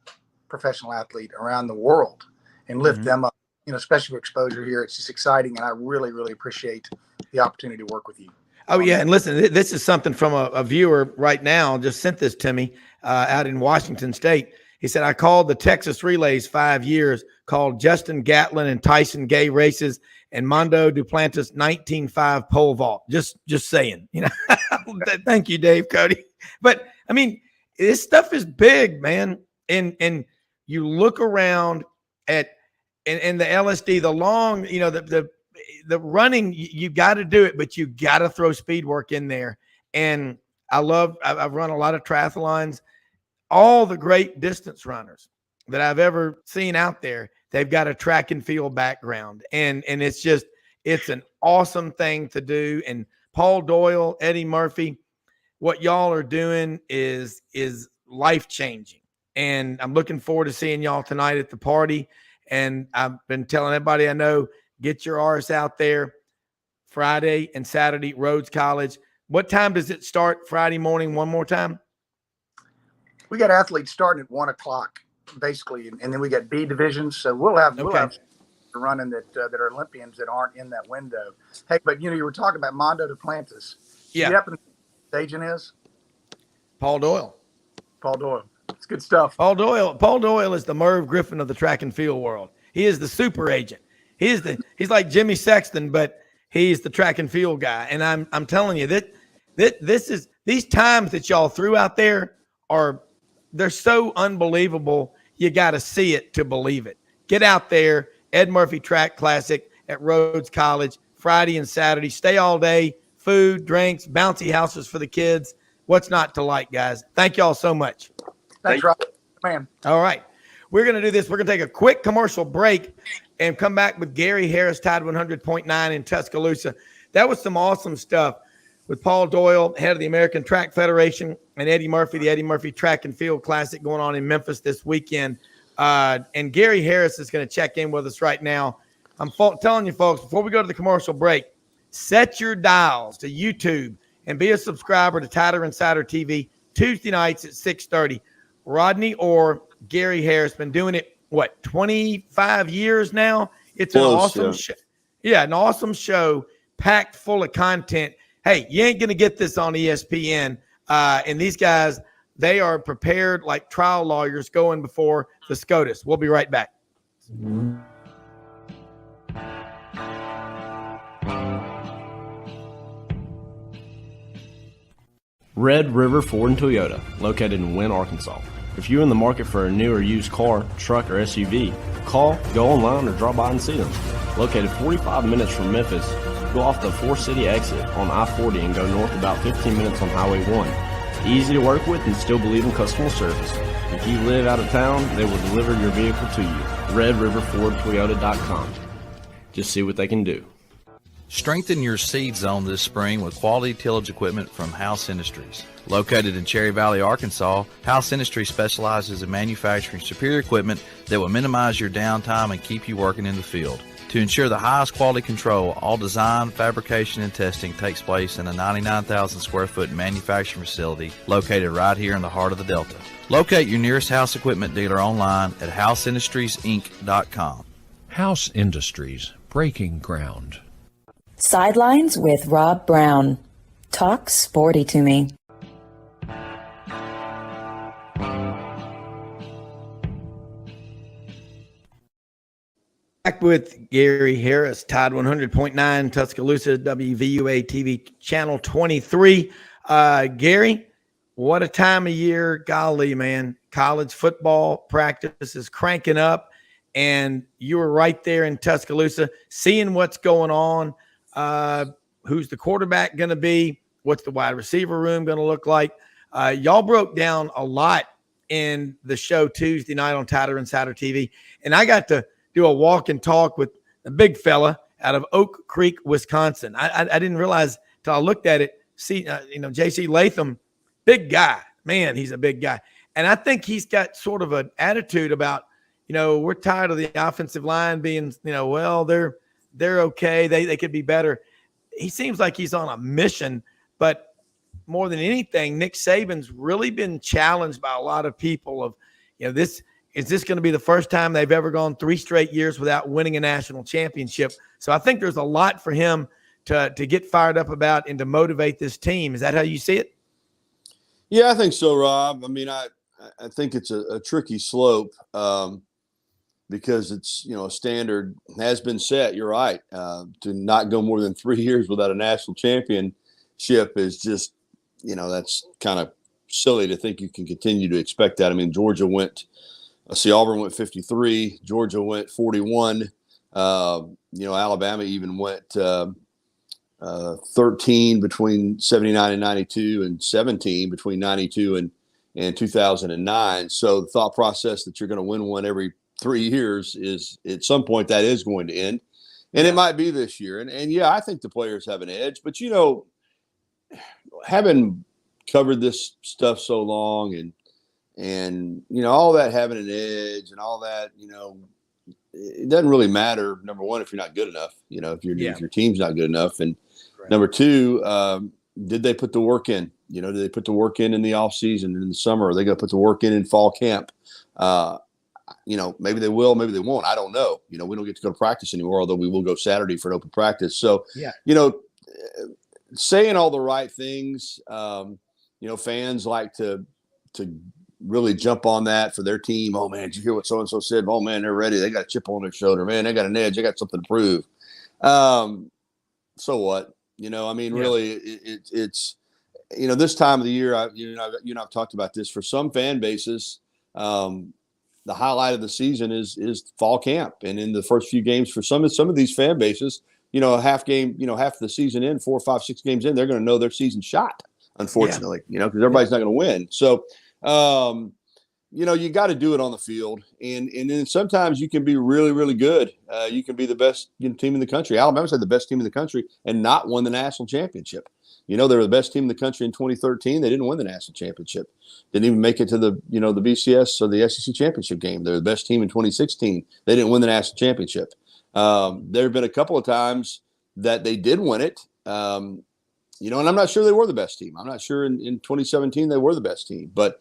professional athlete around the world, and lift them up, especially for exposure here. It's just exciting. And I really, really appreciate the opportunity to work with you. Oh, yeah. And listen, this is something from a viewer right now just sent this to me out in Washington State. He said, I called the Texas Relays 5 years, called Justin Gatlin and Tyson Gay races, and Mondo Duplantis 19.5 pole vault. Just saying, Thank you, Dave Cody. But I mean, this stuff is big, man. And you look around at and the LSD, the long, the running, you got to do it, but you got to throw speed work in there. And I've run a lot of triathlons. All the great distance runners that I've ever seen out there, they've got a track and field background. And it's an awesome thing to do. And Paul Doyle, Eddie Murphy, what y'all are doing is life-changing. And I'm looking forward to seeing y'all tonight at the party. And I've been telling everybody I know, get your RS out there Friday and Saturday, Rhodes College. What time does it start Friday morning? One more time. We got athletes starting at 1:00, basically, and then we got B divisions. So we'll have are running that are Olympians that aren't in that window. Hey, but you were talking about Mondo Duplantis. Yeah. Do you happen to know what his agent is? Paul Doyle. Paul Doyle. It's good stuff. Paul Doyle is the Merv Griffin of the track and field world. He is the super agent. He's like Jimmy Sexton, but he's the track and field guy. And I'm telling you that these times that y'all threw out there they're so unbelievable. You got to see it to believe it. Get out there, Ed Murphey Track Classic at Rhodes College, Friday and Saturday. Stay all day, food, drinks, bouncy houses for the kids. What's not to like, guys? Thank y'all so much. Thanks, Rob. Man. All right. We're going to do this. We're going to take a quick commercial break and come back with Gary Harris, Tide 100.9 in Tuscaloosa. That was some awesome stuff with Paul Doyle, head of the American Track Federation, and Eddie Murphy, the Eddie Murphy Track and Field Classic going on in Memphis this weekend. And Gary Harris is going to check in with us right now. I'm telling you, folks, before we go to the commercial break, set your dials to YouTube and be a subscriber to Tide Insider TV Tuesday nights at 6:30. Rodney or Gary Harris been doing it, 25 years now? It's an awesome show. Yeah, an awesome show packed full of content. Hey, you ain't going to get this on ESPN. And these guys, they are prepared like trial lawyers going before the SCOTUS. We'll be right back. Red River Ford and Toyota, located in Wynne, Arkansas. If you're in the market for a new or used car, truck, or SUV, call, go online, or drop by and see them. Located 45 minutes from Memphis, go off the 4-city exit on I-40 and go north about 15 minutes on Highway 1. Easy to work with and still believe in customer service. If you live out of town, they will deliver your vehicle to you. RedRiverFordToyota.com. Just see what they can do. Strengthen your seed zone this spring with quality tillage equipment from House Industries. Located in Cherry Valley, Arkansas, House Industries specializes in manufacturing superior equipment that will minimize your downtime and keep you working in the field. To ensure the highest quality control, all design, fabrication, and testing takes place in a 99,000 square foot manufacturing facility located right here in the heart of the Delta. Locate your nearest House equipment dealer online at houseindustriesinc.com. House Industries, breaking ground. Sidelines with Rob Browne. Talk sporty to me. Back with Gary Harris, Tide 100.9, Tuscaloosa, WVUA TV channel 23. Gary, what a time of year. Golly, man. College football practice is cranking up, and you were right there in Tuscaloosa seeing what's going on. Who's the quarterback going to be? What's the wide receiver room going to look like? Y'all broke down a lot in the show Tuesday night on Tide Insider TV, and I got to do a walk and talk with a big fella out of Oak Creek, Wisconsin. I didn't realize till I looked at it. See, J.C. Latham, big guy. Man, he's a big guy. And I think he's got sort of an attitude about, we're tired of the offensive line being, well, they're okay. They could be better. He seems like he's on a mission, but more than anything, Nick Saban's really been challenged by a lot of people of, is this going to be the first time they've ever gone 3 straight years without winning a national championship? So I think there's a lot for him to get fired up about and to motivate this team. Is that how you see it? Yeah, I think so, Rob. I mean, I think it's a tricky slope because it's, a standard has been set. You're right. To not go more than 3 years without a national championship is just, that's kind of silly to think you can continue to expect that. I mean, Auburn went 53. Georgia went 41. Alabama even went 13 between 79 and 92 and 17 between 92 and 2009. So the thought process that you're going to win one every 3 years is at some point that is going to end. And it might be this year. And yeah, I think the players have an edge. But, having covered this stuff so long and all that having an edge and all that, it doesn't really matter. Number one, if you're not good enough, if your team's not good enough, and number two, did they put the work in? Did they put the work in the off season, in the summer? Are they going to put the work in fall camp? maybe they will, maybe they won't. I don't know. We don't get to go to practice anymore, although we will go Saturday for an open practice. So, saying all the right things, fans like to really jump on that for their team. Oh man, did you hear what so-and-so said? Oh man, they're ready. They got a chip on their shoulder, man. They got an edge. They got something to prove. So what? Really it's this time of the year, you and I've talked about this. For some fan bases, the highlight of the season is fall camp. And in the first few games for some of these fan bases, half the season in, 4, 5, 6 games in, they're going to know their season shot, unfortunately, because everybody's not going to win. So, you got to do it on the field. And then sometimes you can be really, really good. You can be the best team in the country. Alabama's had the best team in the country and not won the national championship. They were the best team in the country in 2013. They didn't win the national championship. Didn't even make it to the BCS or the SEC championship game. They're the best team in 2016. They didn't win the national championship. There have been a couple of times that they did win it. And I'm not sure they were the best team. I'm not sure in 2017 they were the best team. But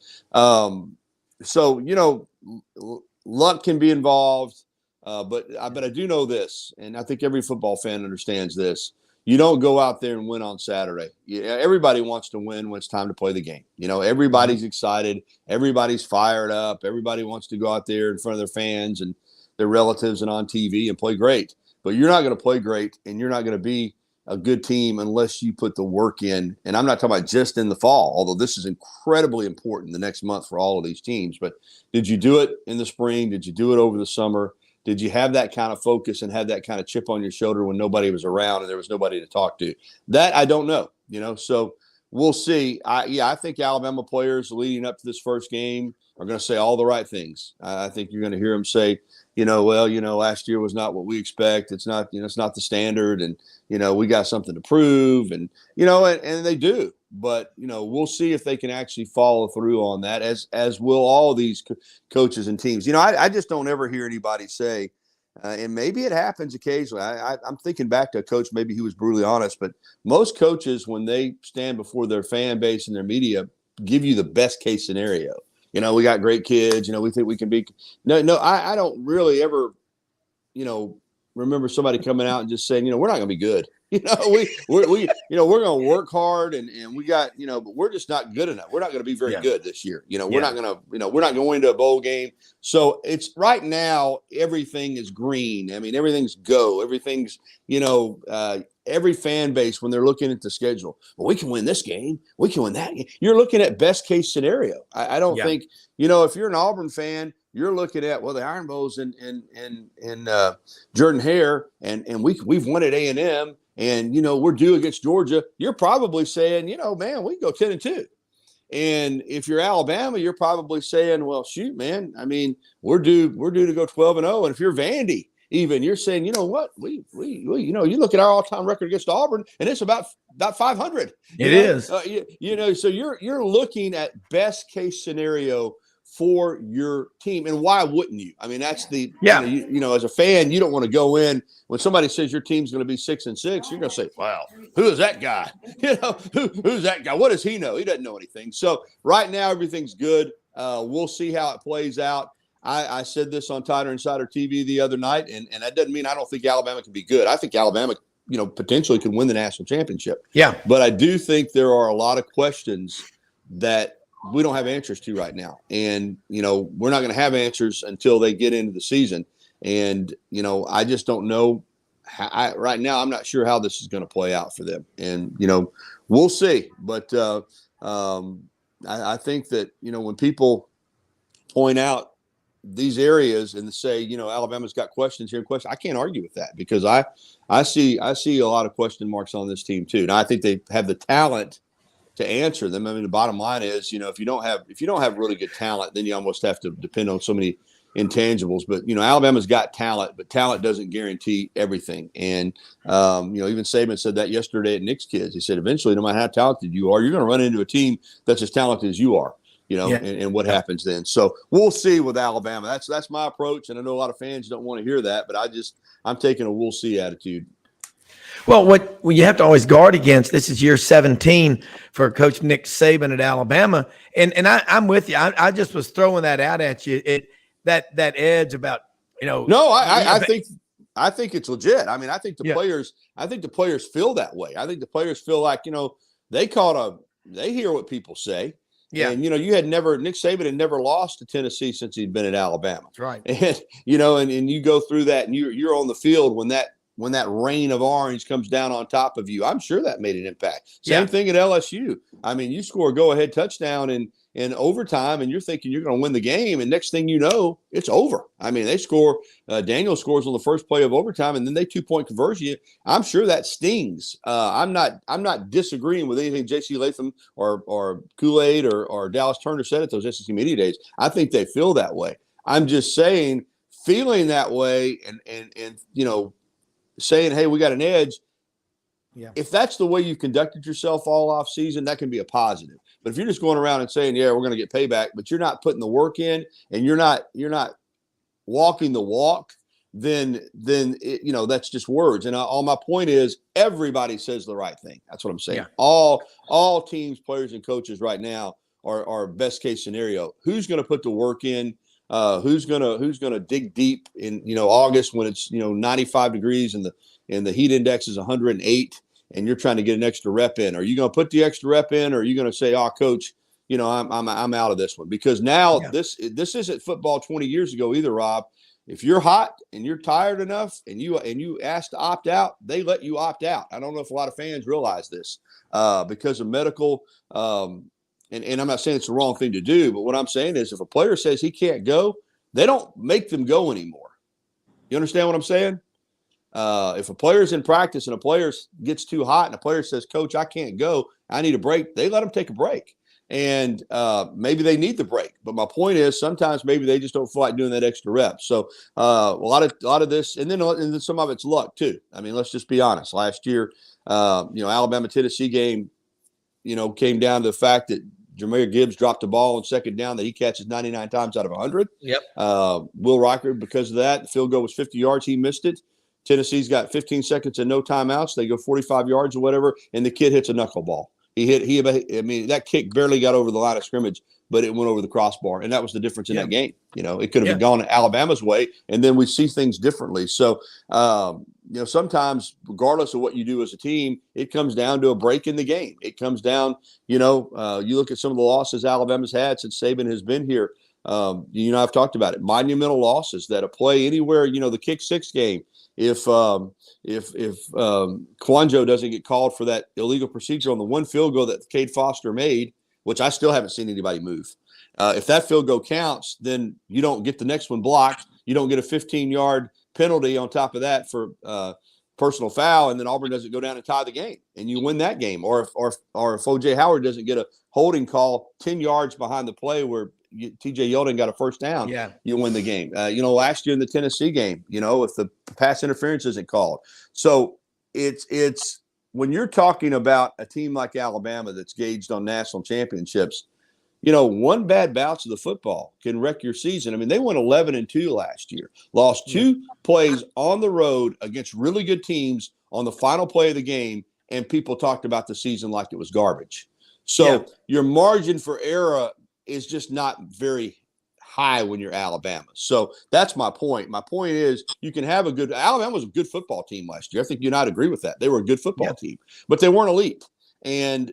luck can be involved. But I do know this, and I think every football fan understands this. You don't go out there and win on Saturday. Everybody wants to win when it's time to play the game. Everybody's excited. Everybody's fired up. Everybody wants to go out there in front of their fans and their relatives and on TV and play great. But you're not going to play great, and you're not going to be a good team unless you put the work in. And I'm not talking about just in the fall, although this is incredibly important the next month for all of these teams. But did you do it in the spring? Did you do it over the summer? Did you have that kind of focus and have that kind of chip on your shoulder when nobody was around and there was nobody to talk to? That I don't know, so we'll see. I think Alabama players leading up to this first game are going to say all the right things. I think you're going to hear them say, last year was not what we expect. It's not, it's not the standard. And, we got something to prove. And, and they do. But, we'll see if they can actually follow through on that, as will all these coaches and teams. I just don't ever hear anybody say, and maybe it happens occasionally. I'm thinking back to a coach, maybe he was brutally honest, but most coaches, when they stand before their fan base and their media, give you the best case scenario. We got great kids. We think we can be. No, I don't really ever, remember somebody coming out and just saying, we're not going to be good. We're going to work hard and we got, but we're just not good enough. We're not going to be very good this year. We're not going to, we're not going to a bowl game. So it's right now, everything is green. I mean, everything's go. Everything's, every fan base, when they're looking at the schedule, well, we can win this game. We can win that game. You're looking at best case scenario. I don't think, if you're an Auburn fan, you're looking at, the Iron Bowl's in Jordan Hare, and we've won at A&M, and we're due against Georgia. You're probably saying, man, we can go 10-2. And if you're Alabama, you're probably saying, well, shoot, man, I mean, we're due to go 12-0. And if you're Vandy, even, you're saying, you know what, we you look at our all-time record against Auburn, and it's about 500. It is. So you're looking at best case scenario for your team. And why wouldn't you? I mean, that's as a fan, you don't want to go in when somebody says your team's going to be 6-6, you're going to say, wow, who is that guy? Who's that guy? What does he know? He doesn't know anything. So right now, everything's good. We'll see how it plays out. I said this on Tiger Insider TV the other night, and that doesn't mean I don't think Alabama can be good. I think Alabama, potentially could win the national championship. Yeah. But I do think there are a lot of questions that we don't have answers to right now. And, we're not going to have answers until they get into the season. And, I just don't know right now. I'm not sure how this is going to play out for them. And, we'll see. But I think that, when people point out these areas and say, Alabama's got questions here and questions, I can't argue with that, because I see a lot of question marks on this team too. And I think they have the talent to answer them. I mean, the bottom line is, if you don't have really good talent, then you almost have to depend on so many intangibles. But, Alabama's got talent, but talent doesn't guarantee everything. And, even Saban said that yesterday at Nick's Kids. He said, eventually, no matter how talented you are, you're going to run into a team that's as talented as you are, and what happens then. So we'll see with Alabama. That's my approach. And I know a lot of fans don't want to hear that, but I'm taking a we'll see attitude. Well, what you have to always guard against, this is year 17 for Coach Nick Saban at Alabama. And I'm with you. I just was throwing that out at you. that edge about, No, I think it's legit. I mean, I think the players feel that way. I think the players feel like, they hear what people say. Yeah. And, Nick Saban had never lost to Tennessee since he'd been at Alabama. That's right. And, and you go through that and you're on the field when that rain of orange comes down on top of you. I'm sure that made an impact. Same thing at LSU. I mean, you score a go-ahead touchdown in overtime, and you're thinking you're going to win the game, and next thing you know, it's over. I mean, they score. Daniel scores on the first play of overtime, and then they 2-point conversion. I'm sure that stings. I'm not disagreeing with anything J.C. Latham or Kool-Aid or Dallas Turner said at those SEC media days. I think they feel that way. I'm just saying, feeling that way, and saying, hey, we got an edge. Yeah. If that's the way you conducted yourself all off season, that can be a positive. But if you're just going around and saying, yeah, we're going to get payback, but you're not putting the work in and you're not walking the walk, then that's just words. And all my point is, everybody says the right thing. That's what I'm saying. Yeah. All teams, players, and coaches right now are best case scenario. Who's going to put the work in? Who's gonna dig deep in August when it's 95 degrees and the heat index is 108 and you're trying to get an extra rep in? Are you going to put the extra rep in, or are you going to say, "Oh, coach, I'm out of this one"? Because now this isn't football 20 years ago either, Rob. If you're hot and you're tired enough and you ask to opt out, they let you opt out. I don't know if a lot of fans realize this because of medical. And I'm not saying it's the wrong thing to do, but what I'm saying is if a player says he can't go, they don't make them go anymore. You understand what I'm saying? If a player's in practice and a player gets too hot and a player says, "Coach, I can't go, I need a break," they let them take a break. And maybe they need the break. But my point is, sometimes maybe they just don't feel like doing that extra rep. So a lot of this, and then some of it's luck too. I mean, let's just be honest. Last year, Alabama-Tennessee game, came down to the fact that Jahmyr Gibbs dropped the ball on second down that he catches 99 times out of 100. Yep. Will Riker, because of that, the field goal was 50 yards. He missed it. Tennessee's got 15 seconds and no timeouts. They go 45 yards or whatever, and the kid hits a knuckleball. That kick barely got over the line of scrimmage, but it went over the crossbar, and that was the difference in that game. It could have gone Alabama's way, and then we see things differently. So, sometimes, regardless of what you do as a team, it comes down to a break in the game. It comes down, you look at some of the losses Alabama's had since Saban has been here. I've talked about it. Monumental losses that a play anywhere, the kick six game. If Kwanjo doesn't get called for that illegal procedure on the one field goal that Cade Foster made, which I still haven't seen anybody move. If that field goal counts, then you don't get the next one blocked. You don't get a 15-yard penalty on top of that for personal foul, and then Auburn doesn't go down and tie the game, and you win that game. Or if O.J. Howard doesn't get a holding call 10 yards behind the play where T.J. Yeldon got a first down, you win the game. Last year in the Tennessee game, if the pass interference isn't called. So it's when you're talking about a team like Alabama that's gauged on national championships, one bad bounce of the football can wreck your season. I mean, they went 11-2 last year, lost 2 plays on the road against really good teams on the final play of the game, and people talked about the season like it was garbage. So your margin for error is just not very high when you're Alabama. So that's my point. My point is Alabama was a good football team last year. I think you and I'd agree with that. They were a good football team, but they weren't elite. And,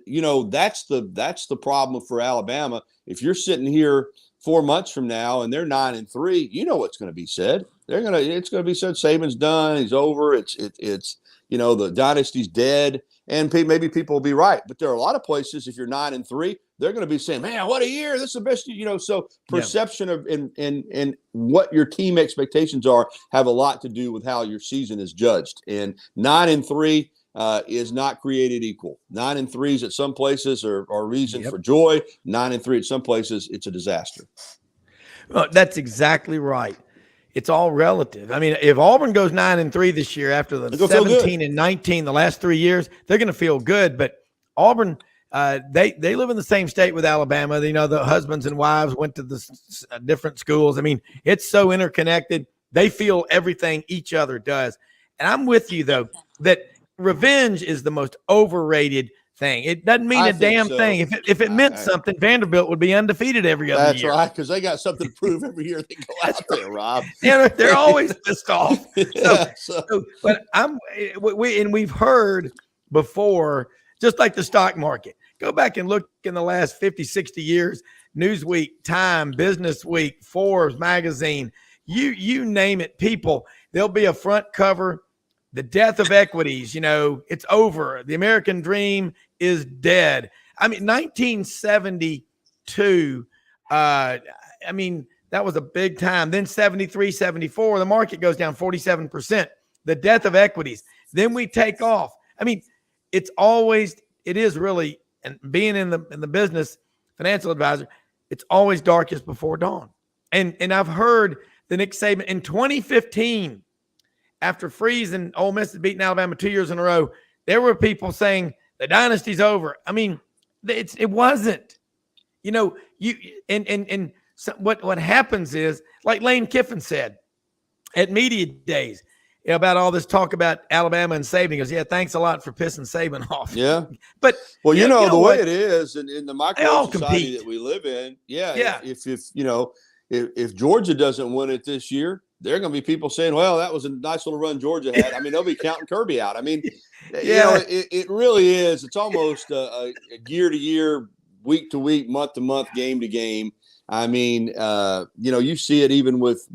that's the problem for Alabama. If you're sitting here 4 months from now and they're 9-3, what's going to be said. It's going to be said Saban's done. He's over. It's the dynasty's dead. And maybe people will be right. But there are a lot of places, if you're 9-3, they're going to be saying, "Man, what a year. This is the best year." So perception of and what your team expectations are have a lot to do with how your season is judged. And 9-3 is not created equal. 9-3s at some places are reason for joy. 9-3 at some places, it's a disaster. Well, that's exactly right. It's all relative. I mean, if Auburn goes 9-3 this year after the 17-19 the last 3 years, they're going to feel good. But Auburn, they live in the same state with Alabama. The husbands and wives went to the different schools. I mean, it's so interconnected. They feel everything each other does. And I'm with you, though, that revenge is the most overrated thing. It doesn't mean a damn thing. If it meant something, Vanderbilt would be undefeated every other year. That's right, because they got something to prove every year they go out there, Rob. Yeah, they're always pissed off. But we've heard before, just like the stock market. Go back and look in the last 50, 60 years, Newsweek, Time, Business Week, Forbes magazine, you name it, people, there'll be a front cover. The death of equities, it's over. The American dream is dead. I mean, 1972, that was a big time. Then 73, 74, the market goes down 47%. The death of equities. Then we take off. I mean, it is really, and being in the business, financial advisor, it's always darkest before dawn. And I've heard the Nick Saban in 2015, after Freeze and Ole Miss had beaten Alabama 2 years in a row, there were people saying the dynasty's over. I mean, it wasn't. So what happens is, like Lane Kiffin said at media days about all this talk about Alabama and Saban, he goes, "Yeah, thanks a lot for pissing Saban off." Yeah, but well, you know the way it is in the micro society compete. that we live in. Yeah. If Georgia doesn't win it this year, there are going to be people saying, well, that was a nice little run Georgia had. I mean, they'll be counting Kirby out. I mean, it really is. It's almost a year to year, week to week, month to month, game to game. I mean, you see it even with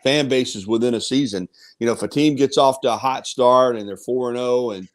fan bases within a season. If a team gets off to a hot start and they're 4-0 and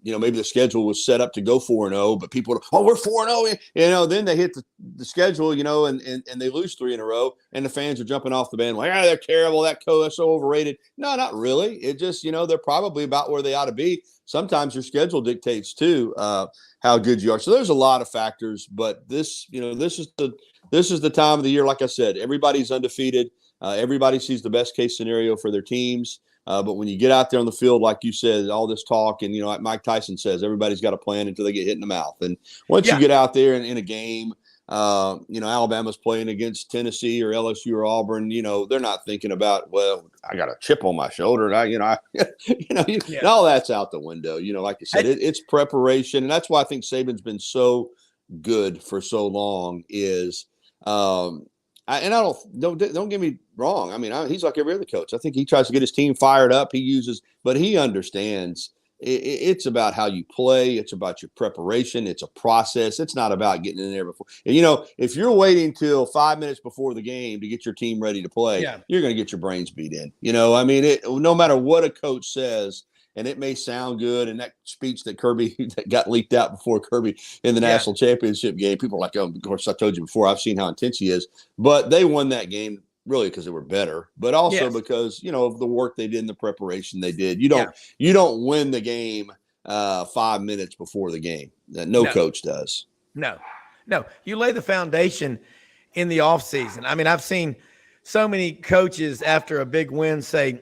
maybe the schedule was set up to go 4-0, but people are, we're 4-0, then they hit the schedule, and they lose 3 in a row, and the fans are jumping off the band like, they're terrible, that coach is so overrated. No, not really. It just, they're probably about where they ought to be. Sometimes your schedule dictates too how good you are. So there's a lot of factors, but this is the time of the year. Like I said, everybody's undefeated. Everybody sees the best case scenario for their teams. But when you get out there on the field, like you said, all this talk, and like Mike Tyson says, everybody's got a plan until they get hit in the mouth. And once you get out there in a game, Alabama's playing against Tennessee or LSU or Auburn, they're not thinking about, well, I got a chip on my shoulder. And all that's out the window. Like you said, it's preparation, and that's why I think Saban's been so good for so long. Is don't get me wrong. I mean, he's like every other coach. I think he tries to get his team fired up. But he understands it's about how you play. It's about your preparation. It's a process. It's not about getting in there before. And, if you're waiting till 5 minutes before the game to get your team ready to play, you're going to get your brains beat in. No matter what a coach says, and it may sound good. And that speech that Kirby that got leaked out before Kirby in the national championship game, people are like, oh, of course, I told you before, I've seen how intense he is. But they won that game really because they were better, but also because, of the work they did and the preparation they did. You don't win the game 5 minutes before the game. No coach does. No. You lay the foundation in the offseason. I mean, I've seen so many coaches after a big win say,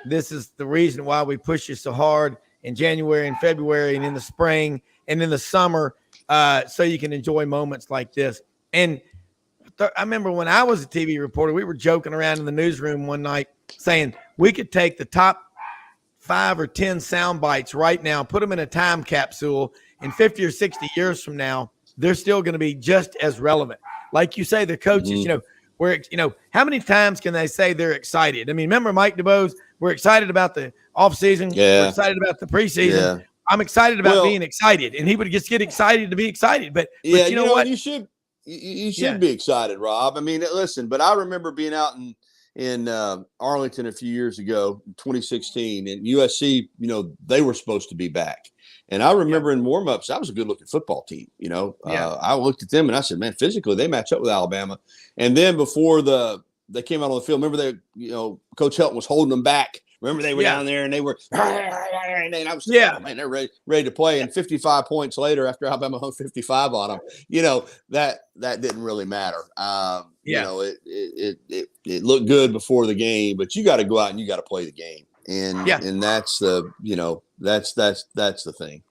this is the reason why we push you so hard in January and February and in the spring and in the summer, so you can enjoy moments like this. And I remember when I was a TV reporter, we were joking around in the newsroom one night saying we could take the top 5 or 10 sound bites right now, put them in a time capsule, and 50 or 60 years from now, they're still going to be just as relevant. Like you say, the coaches, how many times can they say they're excited? I mean, remember Mike DeBose, we're excited about the offseason. Yeah. We're excited about the preseason. Yeah. I'm excited about being excited. And he would just get excited to be excited. But you know what? You should be excited, Rob. I mean, listen, but I remember being out in Arlington a few years ago, 2016, and USC, they were supposed to be back. And I remember in warmups, that was a good-looking football team. I looked at them and I said, man, physically they match up with Alabama. And then before they came out on the field, remember Coach Helton was holding them back. Remember they were down there and they were, and I was, man, they're ready to play. And 55 points later, after Alabama hung 55 on them, that didn't really matter. It looked good before the game, but you got to go out and you got to play the game. And that's the, that's the thing.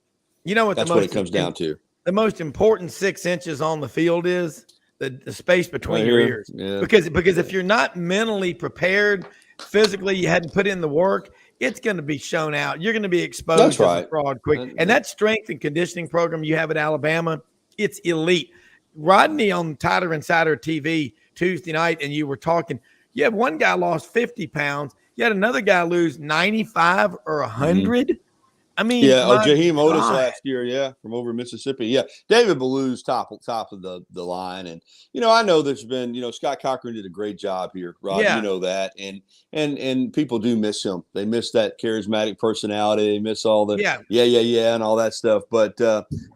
That's what it comes down to. The most important 6 inches on the field is the space between your ears. Yeah. Because if you're not mentally prepared, physically, you hadn't put in the work, it's going to be shown out. You're going to be exposed That's as right. a fraud quick. And that strength and conditioning program you have at Alabama, it's elite. Rodney on Tider Insider TV Tuesday night, and you were talking, you have one guy lost 50 pounds. You had another guy lose 95 or 100. I mean, Jaheim Otis last year, from over Mississippi. Yeah, David Ballou's top of the line, and I know there's been Scott Cochran did a great job here, Rob. Yeah. You know that, and people do miss him. They miss that charismatic personality. They miss all the yeah, and all that stuff. But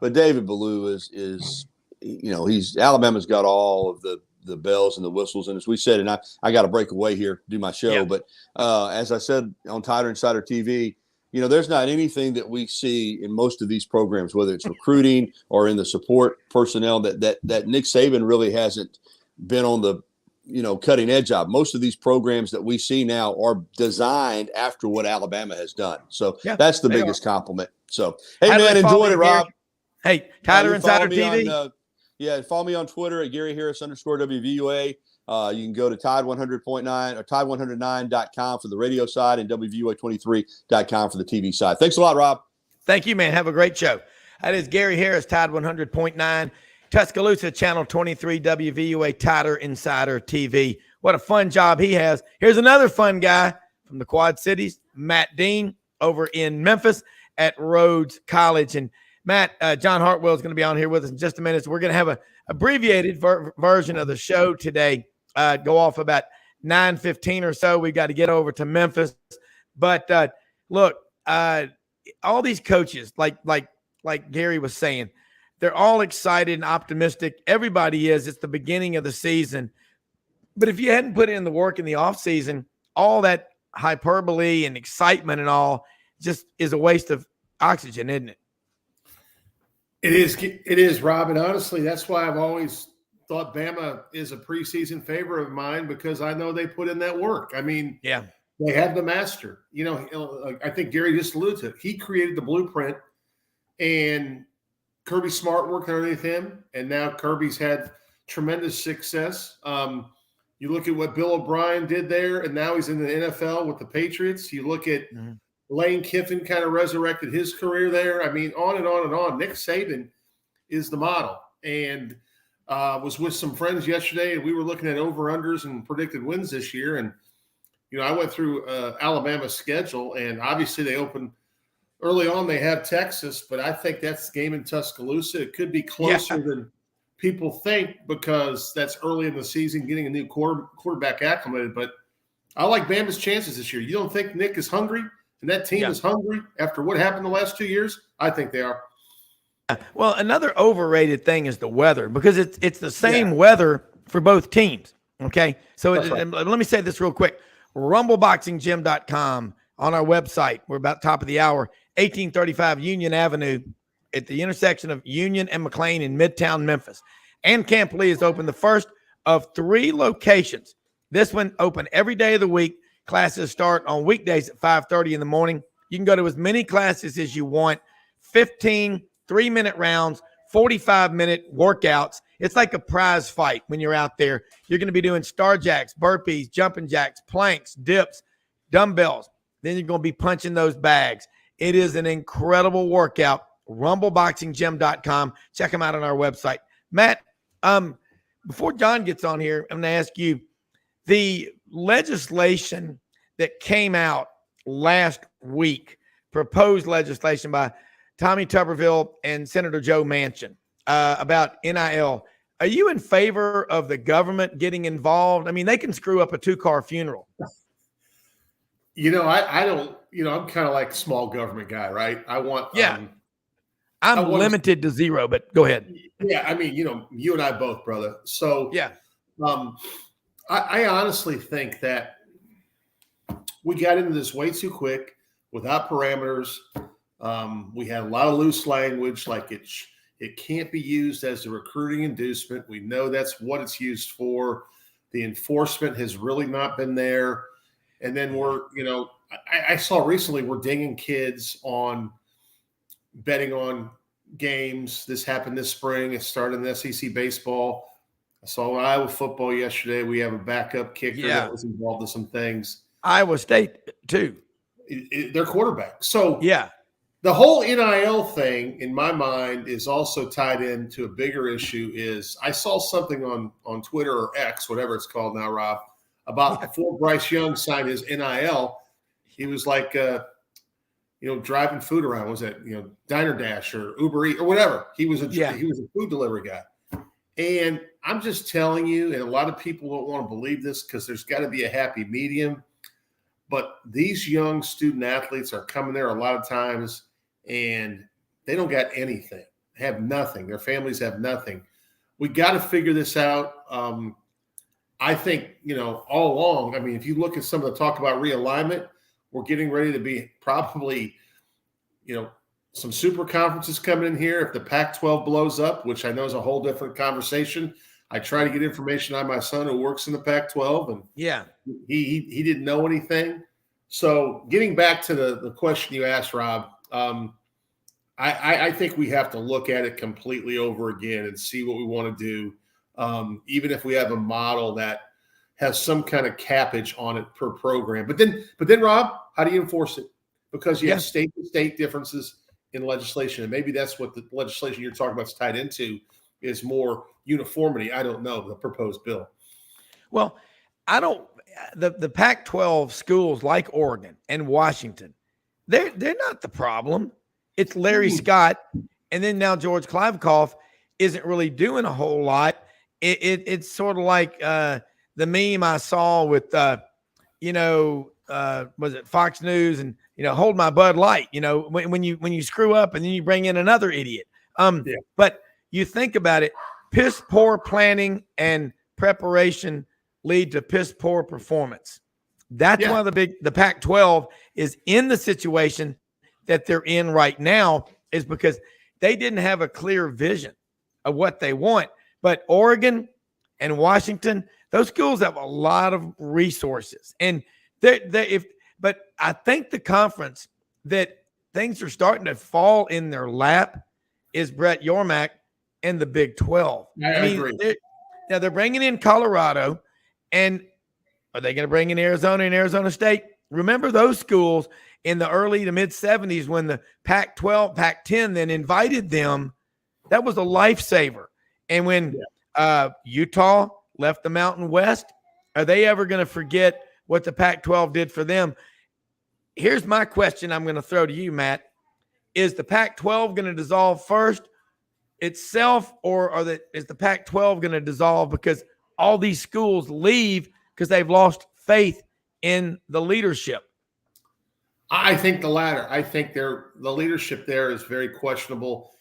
David Ballou is he's Alabama's got all of the bells and the whistles, and as we said, and I got to break away here, do my show, but as I said on Tider Insider TV. There's not anything that we see in most of these programs, whether it's recruiting or in the support personnel, that Nick Saban really hasn't been on the, cutting edge of. Most of these programs that we see now are designed after what Alabama has done. So that's the biggest compliment. So, hey, man, enjoyed it, Rob. Hey, Tider Insider TV. Follow me on Twitter at GaryHarris_WVUA. You can go to Tide 100.9 or Tide109.com for the radio side and WVUA23.com for the TV side. Thanks a lot, Rob. Thank you, man. Have a great show. That is Gary Harris, Tide 100.9, Tuscaloosa, Channel 23, WVUA Tider Insider TV. What a fun job he has. Here's another fun guy from the Quad Cities, Matt Dean, over in Memphis at Rhodes College. And Matt, John Hartwell is going to be on here with us in just a minute. So we're going to have an abbreviated version of the show today. Go off about 9:15 or so. We got to get over to Memphis. But look, all these coaches, like Gary was saying, they're all excited and optimistic. Everybody is. It's the beginning of the season. But if you hadn't put in the work in the offseason, all that hyperbole and excitement and all just is a waste of oxygen, isn't it? It is, Rob. And honestly, that's why I've always thought Bama is a preseason favorite of mine, because I know they put in that work. I mean, they have the master. I think Gary just alluded to it. He created the blueprint, and Kirby Smart working underneath him, and now Kirby's had tremendous success. You look at what Bill O'Brien did there, and now he's in the NFL with the Patriots. You look at Lane Kiffin kind of resurrected his career there. I mean, on and on and on. Nick Saban is the model. And was with some friends yesterday, and we were looking at over-unders and predicted wins this year. And, I went through Alabama's schedule, and obviously they opened early on. They have Texas, but I think that's the game in Tuscaloosa. It could be closer than people think, because that's early in the season, getting a new quarterback acclimated. But I like Bama's chances this year. You don't think Nick is hungry? And that team is hungry after what happened the last 2 years? I think they are. Well, another overrated thing is the weather, because it's the same weather for both teams. Okay. So let me say this real quick. RumbleBoxingGym.com on our website. We're about top of the hour, 1835 Union Avenue at the intersection of Union and McLean in Midtown Memphis. And Camp Lee is open, the first of 3 locations. This one open every day of the week. Classes start on weekdays at 5:30 in the morning. You can go to as many classes as you want, 15 3-minute rounds, 45-minute workouts. It's like a prize fight when you're out there. You're going to be doing star jacks, burpees, jumping jacks, planks, dips, dumbbells. Then you're going to be punching those bags. It is an incredible workout. RumbleBoxingGym.com. Check them out on our website. Matt, before John gets on here, I'm going to ask you, the legislation that came out last week, proposed legislation by Tommy Tuberville and Senator Joe Manchin about NIL. Are you in favor of the government getting involved? I mean, they can screw up a 2-car funeral. I don't, I'm kind of like a small government guy, right? I want, I'm limited to 0, but go ahead. Yeah. I mean, you and I both, brother. So I honestly think that we got into this way too quick without parameters. We had a lot of loose language, like it can't be used as a recruiting inducement. We know that's what it's used for. The enforcement has really not been there. And then I saw recently we're dinging kids on betting on games. This happened this spring. It started in SEC baseball. I saw Iowa football yesterday. We have a backup kicker that was involved in some things. Iowa State too. their quarterback. So yeah, the whole NIL thing, in my mind, is also tied into a bigger issue. Is I saw something on Twitter or X, whatever it's called now, Rob, about before Bryce Young signed his NIL, he was like, driving food around. Was it Diner Dash or Uber Eats or whatever? He was a food delivery guy. And I'm just telling you, and a lot of people don't want to believe this because there's got to be a happy medium. But these young student athletes are coming there a lot of times, and they don't got anything, have nothing. Their families have nothing. We got to figure this out. I think, all along, I mean, if you look at some of the talk about realignment, we're getting ready to be probably, some super conferences coming in here. If the Pac-12 blows up, which I know is a whole different conversation, I try to get information on my son who works in the Pac-12, and he didn't know anything. So getting back to the question you asked, Rob, I think we have to look at it completely over again and see what we want to do, even if we have a model that has some kind of cappage on it per program. But then, Rob, how do you enforce it? Because you have state-to-state differences in legislation, and maybe that's what the legislation you're talking about is tied into, is more uniformity. I don't know the proposed bill. Well, the Pac-12 schools like Oregon and Washington, they're not the problem. It's Larry Scott, and then now George Kliavkoff isn't really doing a whole lot. It's sort of like the meme I saw with was it Fox News and hold my Bud Light. When you screw up and then you bring in another idiot. But you think about it, piss poor planning and preparation lead to piss poor performance. That's why the Pac-12 is in the situation that they're in right now, is because they didn't have a clear vision of what they want. But Oregon and Washington, those schools have a lot of resources. And but I think the conference that things are starting to fall in their lap is Brett Yormark and the Big 12. I agree. They're bringing in Colorado, and are they going to bring in Arizona and Arizona State? Remember those schools in the early to mid 70s when the Pac-12, Pac-10 then invited them. That was a lifesaver. And when Utah left the Mountain West, are they ever going to forget what the Pac-12 did for them? Here's my question I'm going to throw to you, Matt. Is the Pac-12 going to dissolve first itself, or is the Pac-12 going to dissolve because all these schools leave because they've lost faith in the leadership? I think the latter. I think the leadership there is very questionable.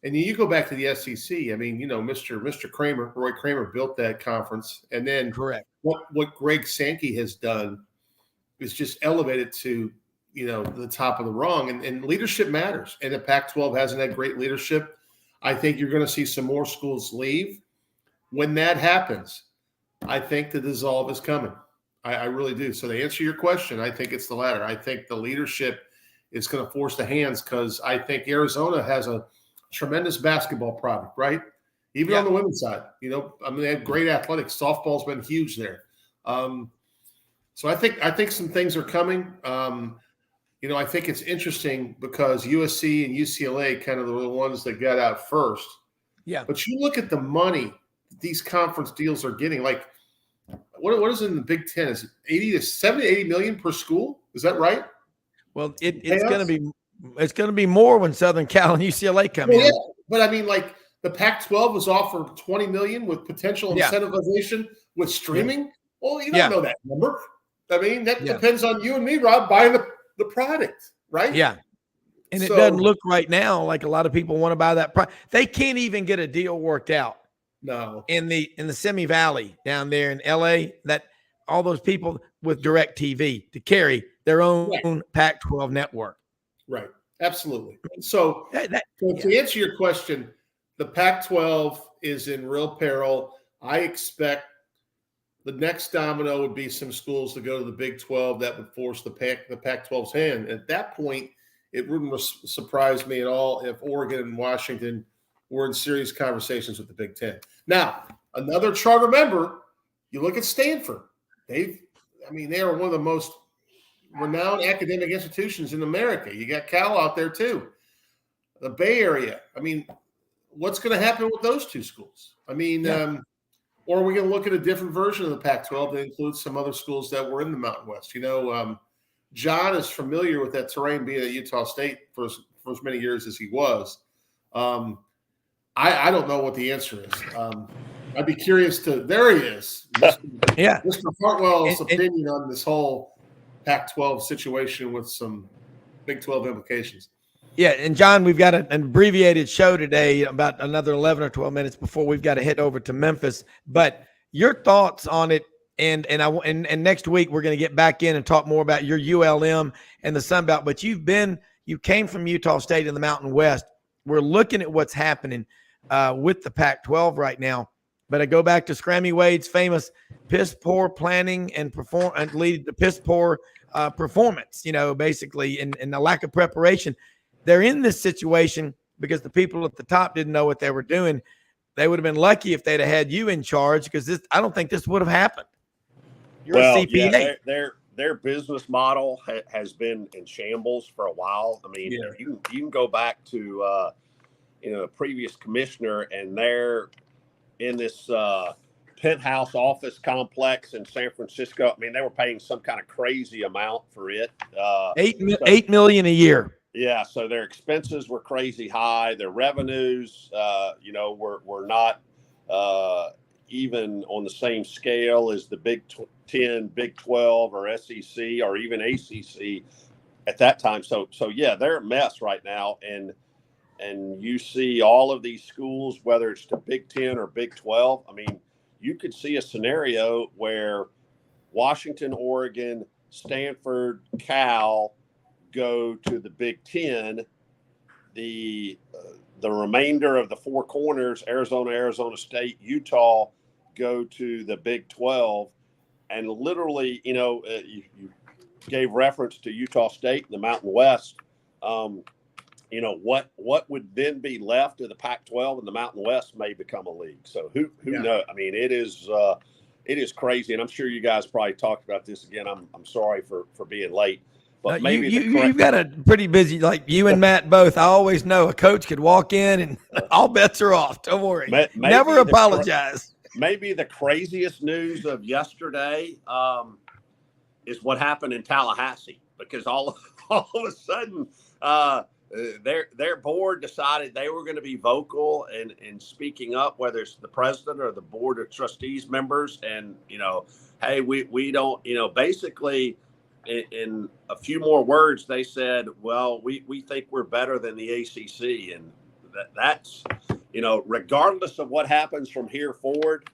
And you go back to the SEC. I mean, Mr. Kramer, Roy Kramer, built that conference, and then correct what Greg Sankey has done is just elevated to the top of the rung. And leadership matters. And the Pac-12 hasn't had great leadership. I think you're going to see some more schools leave. When that happens, I think the dissolve is coming. I really do. So to answer your question, I think it's the latter. I think the leadership is going to force the hands, because I think Arizona has a tremendous basketball product, right? Even on the women's side, they have great athletics. Softball's been huge there. So I think some things are coming. I think it's interesting because USC and UCLA kind of were the ones that got out first. Yeah. But you look at the money these conference deals are getting. Like, what is in the Big Ten? Is it 70 to 80 million per school? Is that right? Well, it's going to be more when Southern Cal and UCLA come in. Yeah, but I mean, like, the Pac-12 was offered 20 million with potential incentivization with streaming. Yeah. Well, you don't know that number. I mean, that depends on you and me, Rob, buying the product, right? Yeah. And it doesn't look right now like a lot of people want to buy that product. They can't even get a deal worked out. No. In the Simi Valley down there in LA, that all those people with DirecTV to carry their own Pac-12 network. Right. Absolutely. So to answer your question, the Pac-12 is in real peril. I expect the next domino would be some schools to go to the Big 12 that would force the Pac-12's hand. At that point, it wouldn't surprise me at all if Oregon and Washington were in serious conversations with the Big 10. Now, another charter member, you look at Stanford. They are one of the most renowned academic institutions in America. You got Cal out there too. The Bay Area. I mean, what's going to happen with those two schools? I mean, or are we going to look at a different version of the Pac-12 that includes some other schools that were in the Mountain West? John is familiar with that terrain, being at Utah State for as many years as he was. I don't know what the answer is. I'd be curious to. There he is, Mr. Hartwell's opinion on this whole Pac-12 situation with some Big 12 implications. Yeah, and John, we've got an abbreviated show today, about another 11 or 12 minutes before we've got to head over to Memphis. But your thoughts on it, and next week we're going to get back in and talk more about your ULM and the Sun Belt. But you came from Utah State in the Mountain West. We're looking at what's happening with the Pac-12 right now. But I go back to Scrammy Wade's famous piss poor planning and lead to piss poor performance. Basically, and the lack of preparation. They're in this situation because the people at the top didn't know what they were doing. They would have been lucky if they'd have had you in charge, because I don't think this would have happened. You're a CPA. Yeah, their business model has been in shambles for a while. I mean, you can go back to a previous commissioner, and they're in this penthouse office complex in San Francisco. I mean, they were paying some kind of crazy amount for it. $8 million a year. Yeah, so their expenses were crazy high. Their revenues, were not even on the same scale as the Big 10, Big 12, or SEC, or even ACC at that time. So yeah, they're a mess right now. And you see all of these schools, whether it's the Big 10 or Big 12. I mean, you could see a scenario where Washington, Oregon, Stanford, Cal go to the Big 10, the remainder of the four corners, Arizona State, Utah, go to the Big 12. And literally, you gave reference to Utah State and the Mountain West. What would then be left of the Pac-12 and the Mountain West may become a league. So who knows? I mean, it is crazy. And I'm sure you guys probably talked about this again. I'm sorry for being late. But maybe you've got a pretty busy, like you and Matt both. I always know a coach could walk in and all bets are off. Don't worry. Never apologize. Maybe the craziest news of yesterday is what happened in Tallahassee, because all of a sudden their board decided they were going to be vocal and speaking up, whether it's the president or the board of trustees members. And, hey, we don't, basically – in a few more words, they said, well, we think we're better than the ACC. And that's, regardless of what happens from here forward,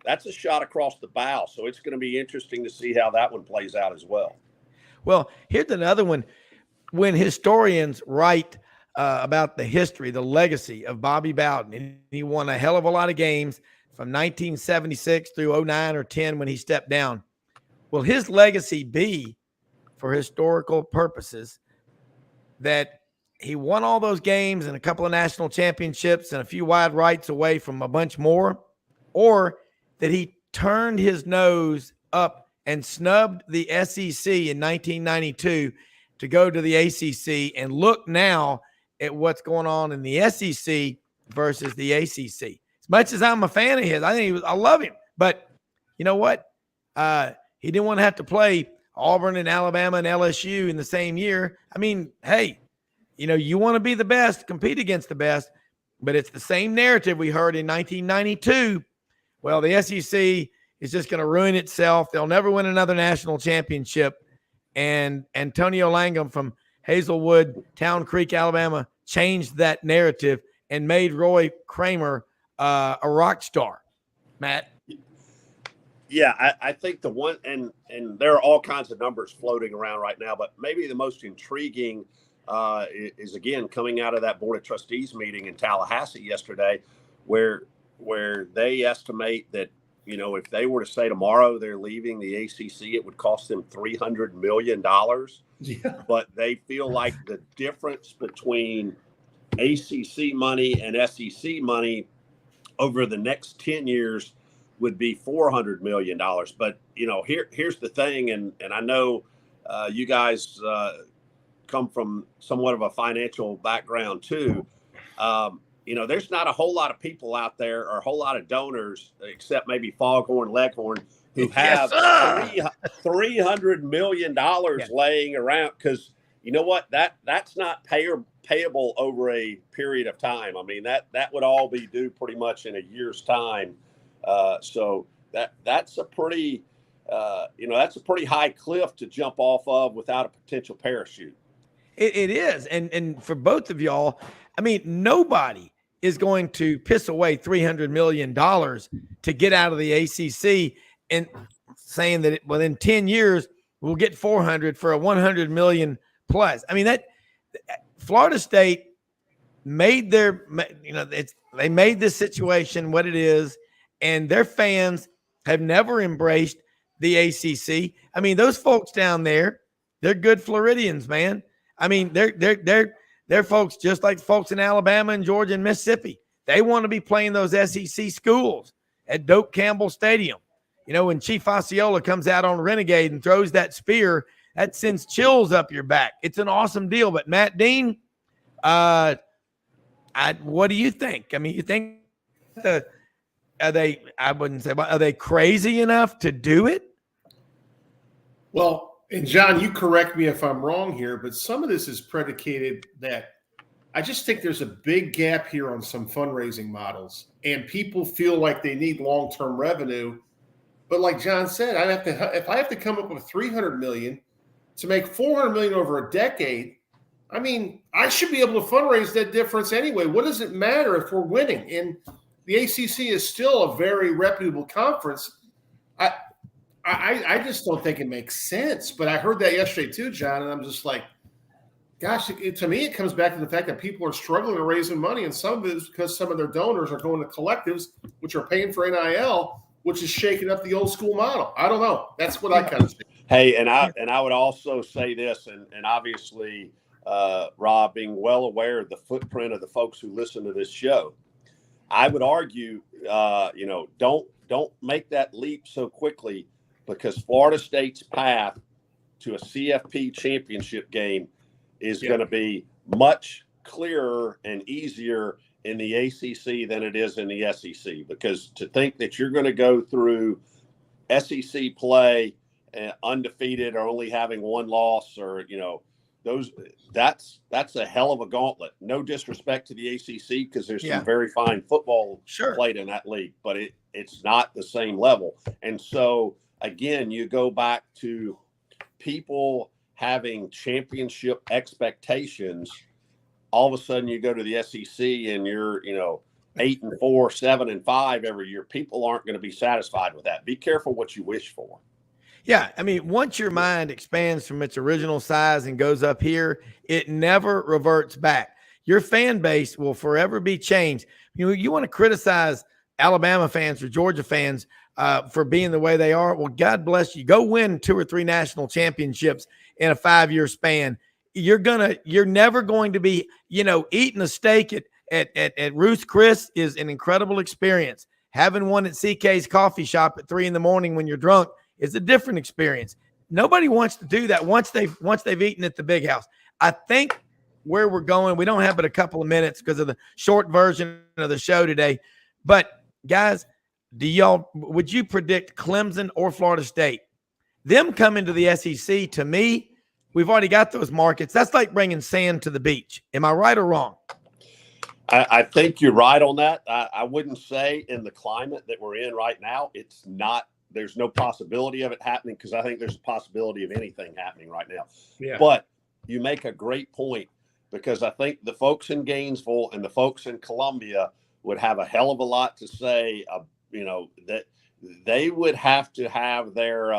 that's a shot across the bow. So it's going to be interesting to see how that one plays out as well. Well, here's another one. When historians write about the history, the legacy of Bobby Bowden, and he won a hell of a lot of games from 1976 through 09 or 10 when he stepped down. Will his legacy be, for historical purposes, that he won all those games and a couple of national championships and a few wide rights away from a bunch more, or that he turned his nose up and snubbed the SEC in 1992 to go to the ACC, and look now at what's going on in the SEC versus the ACC? As much as I'm a fan of his, I love him, but you know what? He didn't want to have to play Auburn and Alabama and LSU in the same year. I mean, hey, you want to be the best, compete against the best, but it's the same narrative we heard in 1992. Well, the SEC is just going to ruin itself. They'll never win another national championship. And Antonio Langham from Hazelwood, Town Creek, Alabama, changed that narrative and made Roy Kramer a rock star. Matt? Yeah, I think the one, and there are all kinds of numbers floating around right now, but maybe the most intriguing is, again, coming out of that Board of Trustees meeting in Tallahassee yesterday, where they estimate that, if they were to say tomorrow they're leaving the ACC, it would cost them $300 million. Yeah. But they feel like the difference between ACC money and SEC money over the next 10 years would be $400 million. But, here's the thing. And I know you guys come from somewhat of a financial background too. There's not a whole lot of people out there or a whole lot of donors, except maybe Foghorn Leghorn, who have $300 million laying around, because you know what, that's not payable over a period of time. I mean, that would all be due pretty much in a year's time. So that's a pretty high cliff to jump off of without a potential parachute. It is. And for both of y'all, I mean, nobody is going to piss away $300 million to get out of the ACC and saying that within 10 years, we'll get 400 for a 100 million plus. I mean, that Florida State made they made this situation what it is, and their fans have never embraced the ACC. I mean, those folks down there, they're good Floridians, man. I mean, they're folks just like folks in Alabama and Georgia and Mississippi. They want to be playing those SEC schools at Doak Campbell Stadium. When Chief Osceola comes out on Renegade and throws that spear, that sends chills up your back. It's an awesome deal. But Matt Dean, what do you think? I mean, you think are they crazy enough to do it? Well, and John, you correct me if I'm wrong here, but some of this is predicated that I just think there's a big gap here on some fundraising models, and people feel like they need long-term revenue. But like John said, if I have to come up with $300 million to make $400 million over a decade, I mean, I should be able to fundraise that difference anyway. What does it matter if we're winning? And the ACC is still a very reputable conference. I just don't think it makes sense. But I heard that yesterday too, John, and I'm just like, gosh, to me, it comes back to the fact that people are struggling to raise money, and some of it is because some of their donors are going to collectives, which are paying for NIL, which is shaking up the old school model. I don't know. That's what I kind of think. Hey, and I would also say this, and obviously, Rob, being well aware of the footprint of the folks who listen to this show, I would argue, don't make that leap so quickly, because Florida State's path to a CFP championship game is going to be much clearer and easier in the ACC than it is in the SEC. Because to think that you're going to go through SEC play undefeated or only having one loss, or that's a hell of a gauntlet. No disrespect to the ACC, because there's some very fine football played in that league, but it's not the same level. And so again, you go back to people having championship expectations. All of a sudden you go to the SEC and you're 8-4, 7-5 every year. People aren't going to be satisfied with that. Be careful what you wish for. Yeah, I mean, once your mind expands from its original size and goes up here, it never reverts back. Your fan base will forever be changed. You want to criticize Alabama fans or Georgia fans for being the way they are. Well, God bless you. Go win 2 or 3 national championships in a 5-year span. You're never going to be, eating a steak at Ruth's Chris is an incredible experience. Having one at CK's coffee shop at 3 a.m. when you're drunk is a different experience. Nobody wants to do that once they've eaten at the big house. I think where we're going, we don't have but a couple of minutes because of the short version of the show today. But guys, would you predict Clemson or Florida State? Them coming to the SEC, to me, we've already got those markets. That's like bringing sand to the beach. Am I right or wrong? I think you're right on that. I wouldn't say in the climate that we're in right now, it's not. There's no possibility of it happening, because I think there's a possibility of anything happening right now. Yeah. But you make a great point, because I think the folks in Gainesville and the folks in Columbia would have a hell of a lot to say, that they would have to have their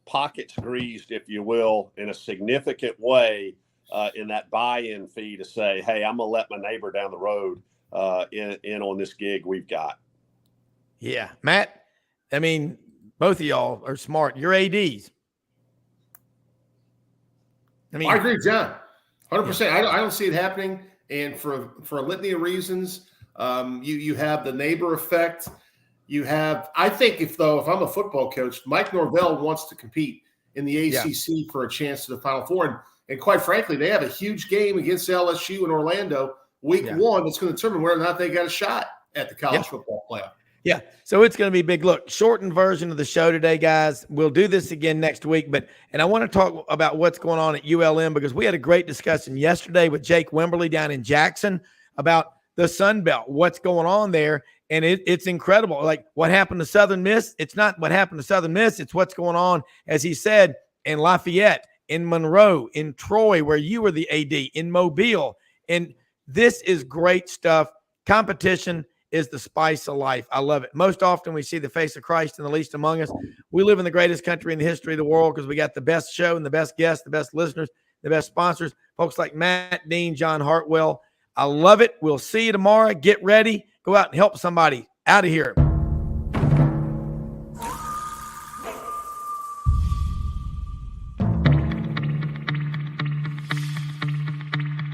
pockets greased, if you will, in a significant way in that buy-in fee to say, hey, I'm going to let my neighbor down the road in on this gig we've got. Yeah. Matt, I mean, both of y'all are smart. You're ADs. I agree with John. 100%. I don't see it happening. And for a litany of reasons, you have the neighbor effect. I think if I'm a football coach, Mike Norvell wants to compete. in the ACC for a chance to the Final Four. And quite frankly, they have a huge game against LSU in Orlando week 1 that's going to determine whether or not they got a shot at the college football playoff. Yeah, so it's going to be big. Look, shortened version of the show today, guys. We'll do this again next week, and I want to talk about what's going on at ULM because we had a great discussion yesterday with Jake Wimberly down in Jackson about the Sun Belt, what's going on there, and it's incredible. Like what happened to Southern Miss, it's not what happened to Southern Miss, it's what's going on, as he said, in Lafayette, in Monroe, in Troy, where you were the AD, in Mobile, and this is great stuff. Competition is the spice of life. I love it. Most often we see the face of Christ in the least among us. We live in the greatest country in the history of the world because we got the best show and the best guests, the best listeners, the best sponsors, folks like Matt Dean, John Hartwell. I love it. We'll see you tomorrow. Get ready. Go out and help somebody. Out of here.